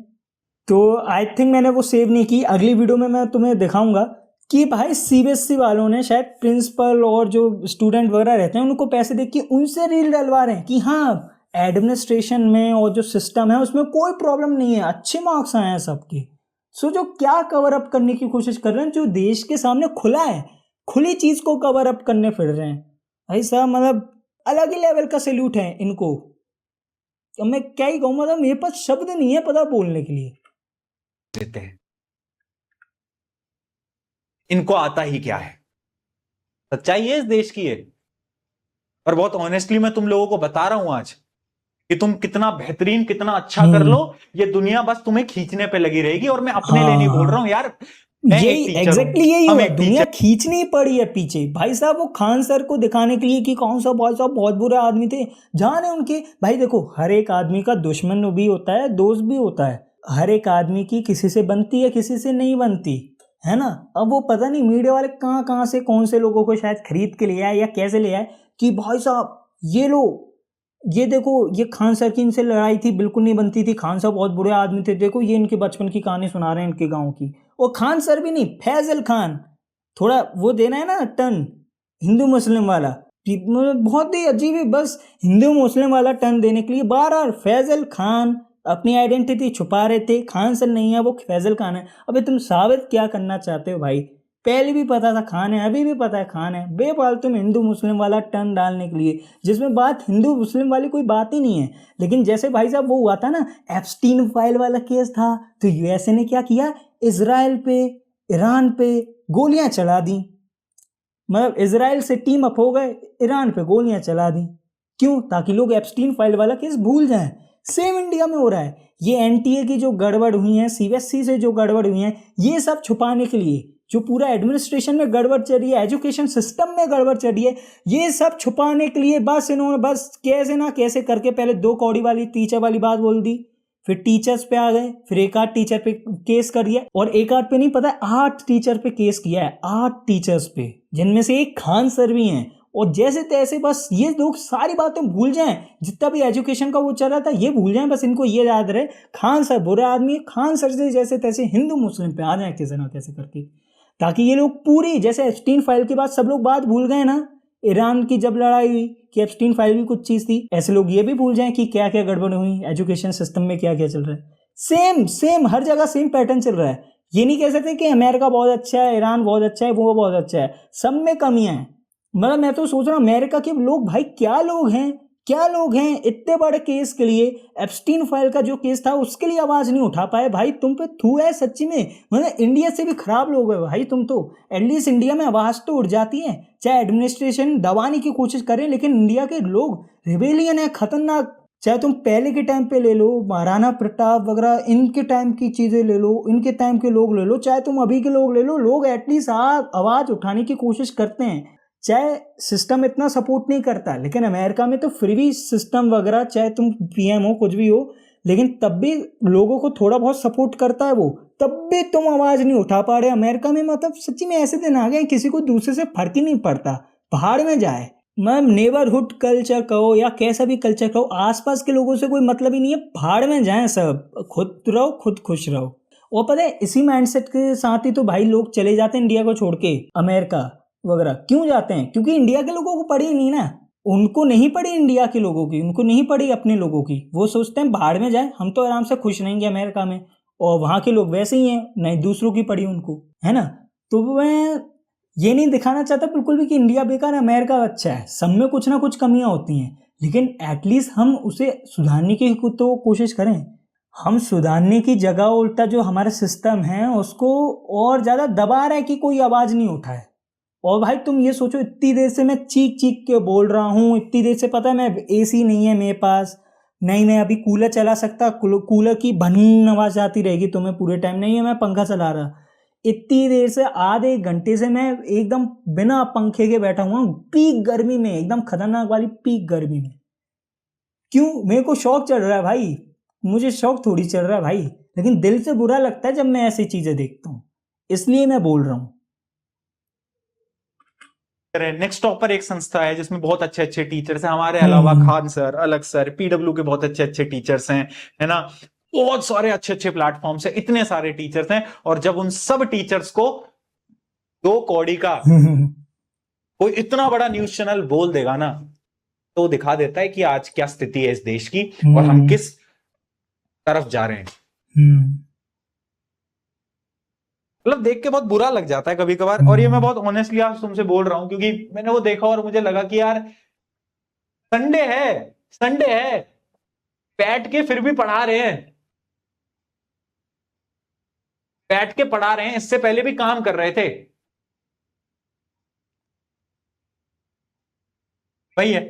तो आई थिंक मैंने वो सेव नहीं की। अगली वीडियो में मैं तुम्हें दिखाऊंगा कि भाई सीबीएसई वालों ने शायद प्रिंसिपल और जो स्टूडेंट वगैरह रहते हैं उनको पैसे दे के उनसे रील डलवा रहे हैं कि हाँ एडमिनिस्ट्रेशन में और जो सिस्टम है उसमें कोई प्रॉब्लम नहीं है, अच्छे मार्क्स आए हैं सबके। सो जो क्या कवर अप करने की कोशिश कर रहे हैं, जो देश के सामने खुला है, खुली चीज को कवर अप करने फिर रहे हैं भाई साहब, मतलब अलग ही लेवल का सैल्यूट है इनको। तो मैं क्या ही कहूँ, मतलब मेरे पास शब्द नहीं है पता बोलने के लिए। देते हैं, इनको आता ही क्या है, सच्चाई है इस देश की है। और बहुत ऑनेस्टली मैं तुम लोगों को बता रहा हूं आज कि तुम कितना बेहतरीन कितना अच्छा कर लो, ये दुनिया बस तुम्हें खींचने पे लगी रहेगी। और मैं अपने लिए नहीं बोल रहा हूं यार, मैं यही एक टीचर एग्जैक्टली हूं, यही हम हुआ, एक दुनिया टीचर। खींचनी पड़ी है पीछे भाई साहब। वो खान सर को दिखाने के लिए कि कौन सा भाई साहब बहुत बुरे आदमी थे, जाने उनके। भाई देखो हर एक आदमी का दुश्मन भी होता है, दोस्त भी होता है। हर एक आदमी की किसी से बनती है किसी से नहीं बनती है ना। अब वो पता नहीं मीडिया वाले कहाँ कहाँ से कौन से लोगों को शायद खरीद के ले आए या कैसे ले आए कि भाई साहब ये लो, ये देखो ये खान सर की इनसे लड़ाई थी, बिल्कुल नहीं बनती थी, खान साहब बहुत बुरे आदमी थे, देखो ये इनके बचपन की कहानी सुना रहे हैं इनके गांव की। और खान सर भी नहीं, फैजल खान, थोड़ा वो देना है ना टर्न हिंदू मुस्लिम वाला, बहुत ही अजीब है। बस हिंदू मुस्लिम वाला टर्न देने के लिए बार बार फैजल खान अपनी आइडेंटिटी छुपा रहे थे। खान सर नहीं है वो फैजल खान है। अबे तुम साबित क्या करना चाहते हो भाई? पहले भी पता था खान है, अभी भी पता है खान है, बेफालतू में हिंदू मुस्लिम वाला टर्न डालने के लिए, जिसमें बात हिंदू मुस्लिम वाली कोई बात ही नहीं है। लेकिन जैसे भाई साहब वो हुआ था ना एप्स्टीन फाइल वाला केस था, तो यूएसए ने क्या किया, इजराइल पे ईरान पे गोलियां चला दी। मतलब इजराइल से टीम अप हो गए, ईरान पे गोलियां चला दी। क्यों? ताकि लोग एप्स्टीन फाइल वाला केस भूल जाएं। सेम इंडिया में हो रहा है। ये एनटीए की जो गड़बड़ हुई है, सीबीएसई से जो गड़बड़ हुई है, ये सब छुपाने के लिए, जो पूरा एडमिनिस्ट्रेशन में गड़बड़ चल रही है, एजुकेशन सिस्टम में गड़बड़ चल रही है, ये सब छुपाने के लिए बस इन्होंने बस कैसे ना कैसे करके पहले 2 कौड़ी वाली टीचर वाली बात बोल दी, फिर टीचर्स पे आ गए, फिर एक आध टीचर पे केस कर दिया, और एक आध पे नहीं पता है 8 टीचर पे केस किया है, 8 टीचर्स पे, जिनमें से एक खान सर भी हैं। और जैसे तैसे बस ये लोग सारी बातें भूल जाएं, जितना भी एजुकेशन का वो चल रहा था ये भूल जाएं, बस इनको ये याद रहे खान सर बुरे आदमी, खान सर से जैसे तैसे हिंदू मुस्लिम पे आ जाए कैसे ना कैसे करके, ताकि ये लोग पूरी, जैसे एप्स्टीन फाइल के बाद सब लोग बात भूल गए ना ईरान की जब लड़ाई हुई कि एप्स्टीन फाइल भी कुछ चीज थी, ऐसे लोग ये भी भूल जाएं कि क्या क्या गड़बड़ हुई एजुकेशन सिस्टम में, क्या क्या चल रहा है। सेम हर जगह सेम पैटर्न चल रहा है। ये नहीं कह सकते कि अमेरिका बहुत अच्छा है, ईरान बहुत अच्छा है, वो बहुत अच्छा है, सब में कमियां हैं। मतलब मैं तो सोच रहा हूँ अमेरिका के लोग भाई क्या लोग हैं इतने बड़े केस के लिए, एप्स्टीन फाइल का जो केस था उसके लिए आवाज नहीं उठा पाए। भाई तुम पे थू है सच्ची में, मतलब इंडिया से भी खराब लोग है भाई तुम तो। एटलीस्ट इंडिया में आवाज तो उठ जाती है, चाहे एडमिनिस्ट्रेशन दबाने की कोशिश करे, लेकिन इंडिया के लोग रिबेलियन है खतरनाक। चाहे तुम पहले के टाइम पे ले लो, महाराणा प्रताप वगैरह इनके टाइम की चीजें ले लो, इनके टाइम के लोग ले लो, चाहे तुम अभी के लोग ले लो, लोग एटलीस्ट आवाज उठाने की कोशिश करते हैं। चाहे सिस्टम इतना सपोर्ट नहीं करता, लेकिन अमेरिका में तो फिर भी सिस्टम वगैरह, चाहे तुम पीएम हो कुछ भी हो, लेकिन तब भी लोगों को थोड़ा बहुत सपोर्ट करता है वो, तब भी तुम आवाज नहीं उठा पा रहे। अमेरिका में मतलब सच्ची में ऐसे दिन आ गए किसी को दूसरे से फर्क ही नहीं पड़ता, पहाड़ में जाए। मैम नेबरहुड कल्चर कहो या कैसा भी कल्चर कहो, आसपास के लोगों से कोई मतलब ही नहीं है, पहाड़ में जाएं सब, खुद रहो, खुद खुश रहो। और पता है इसी माइंडसेट के साथ ही तो भाई लोग चले जाते हैं इंडिया को छोड़ के अमेरिका वगैरह। क्यों जाते हैं? क्योंकि इंडिया के लोगों को पड़ी नहीं ना, उनको नहीं पड़ी इंडिया के लोगों की, उनको नहीं पड़ी अपने लोगों की। वो सोचते हैं बाहर में जाए, हम तो आराम से खुश रहेंगे अमेरिका में, और वहाँ के लोग वैसे ही हैं, नहीं दूसरों की पड़ी उनको, है ना। तो मैं ये नहीं दिखाना चाहता बिल्कुल भी कि इंडिया बेकार है अमेरिका अच्छा है, सब में कुछ ना कुछ कमियां होती हैं, लेकिन एटलीस्ट हम उसे सुधारने की तो कोशिश करें। हम सुधारने की जगह उल्टा जो हमारा सिस्टम है उसको और ज़्यादा दबा रहा है कि कोई आवाज़ नहीं उठाए। और भाई तुम ये सोचो, इतनी देर से मैं चीख चीख के बोल रहा हूँ, इतनी देर से पता है मैं एसी नहीं है मेरे पास, नहीं मैं अभी कूलर चला सकता, कूलर की भन आवाज़ आती रहेगी तुम्हें पूरे टाइम, नहीं है मैं पंखा चला रहा, इतनी देर से आधे एक घंटे से मैं एकदम बिना पंखे के बैठा हुआ हूँ पीक गर्मी में, एकदम खतरनाक वाली पीक गर्मी में। क्यों? मेरे को शौक चढ़ रहा है भाई, मुझे शौक थोड़ी चढ़ रहा है भाई, लेकिन दिल से बुरा लगता है जब मैं ऐसी चीजें देखता हूँ, इसलिए मैं बोल रहा हूँ। नेक्स्ट टॉपर एक संस्था है जिसमें बहुत अच्छे अच्छे टीचर्स हैं, हमारे अलावा खान सर, अलग सर, पीडब्ल्यू के बहुत अच्छे अच्छे टीचर्स हैं, है ना। बहुत सारे अच्छे अच्छे प्लेटफॉर्म्स हैं, इतने सारे टीचर्स हैं, और जब उन सब टीचर्स को 2 कौड़ी का कोई इतना बड़ा न्यूज चैनल बोल देगा ना, तो दिखा देता है कि आज क्या स्थिति है इस देश की और हम किस तरफ जा रहे हैं। मतलब देख के बहुत बुरा लग जाता है कभी कभार। और ये मैं बहुत ऑनेस्टली आज तुमसे बोल रहा हूं, क्योंकि मैंने वो देखा और मुझे लगा कि यार संडे है, बैठ के फिर भी पढ़ा रहे हैं, बैठ के पढ़ा रहे हैं, इससे पहले भी काम कर रहे थे, वही है।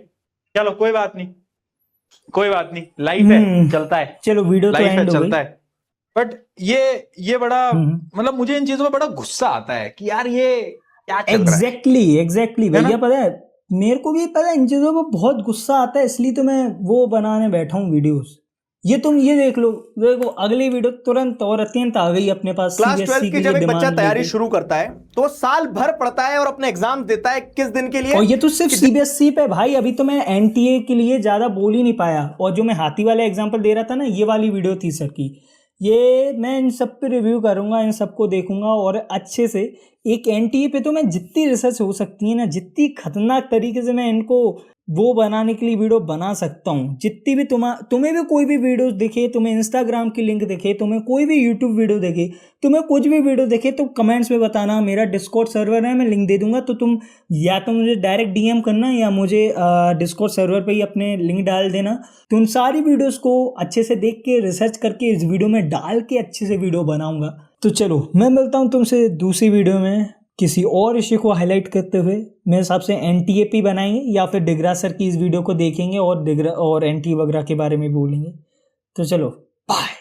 चलो कोई बात नहीं, लाइफ है, चलता है, चलो वीडियो तो एंड हो गई। चलता है। बट ये बड़ा मतलब मुझे इन चीजों में बड़ा गुस्सा आता है कि यार ये क्या चल रहा है। एग्जैक्टली भैया, पता है मेरे को भी पता है इन चीजों में बहुत गुस्सा आता है, इसलिए तो मैं वो बनाने बैठा हूँ वीडियोस। ये तुम ये देख लो, देखो अगली वीडियो तुरंत और अत्यंत आ गई अपने पास। क्लास 12 की जब एक बच्चा तैयारी शुरू करता है तो वो साल भर पढ़ता है और अपने एग्जाम देता है किस दिन के लिए। और ये तो सिर्फ सीबीएसई पे भाई, अभी तो मैं एनटीए के लिए ज्यादा बोल ही नहीं पाया। और जो मैं हाथी वाला एग्जाम्पल दे रहा था ना, ये वाली वीडियो थी सर की, ये मैं इन सब पे रिव्यू करूंगा, इन सबको देखूंगा और अच्छे से। एक एनटीए पे तो मैं जितनी रिसर्च हो सकती है ना, जितनी खतरनाक तरीके से मैं इनको वो बनाने के लिए वीडियो बना सकता हूँ, जितनी भी तुम्हें भी कोई भी वीडियो दिखे, तुम्हें इंस्टाग्राम की लिंक दिखे, तुम्हें कोई भी यूट्यूब वीडियो दिखे, तुम्हें कुछ भी वीडियो दिखे, तो कमेंट्स में बताना। मेरा डिस्कॉर्ड सर्वर है, मैं लिंक दे दूंगा, तो तुम या तो मुझे डायरेक्ट डीएम करना या मुझे डिस्कॉर्ड सर्वर पे ही अपने लिंक डाल देना। तो उन सारी वीडियोस को अच्छे से देख के रिसर्च करके इस वीडियो में डाल के अच्छे से वीडियो बनाऊंगा। तो चलो मैं मिलता हूँ तुमसे दूसरी वीडियो में किसी और इश्यू को हाईलाइट करते हुए। मेरे हिसाब से एनटीएपी बनाएंगे या फिर डिगरा सर की इस वीडियो को देखेंगे और एनटी वगैरह के बारे में बोलेंगे। तो चलो बाय।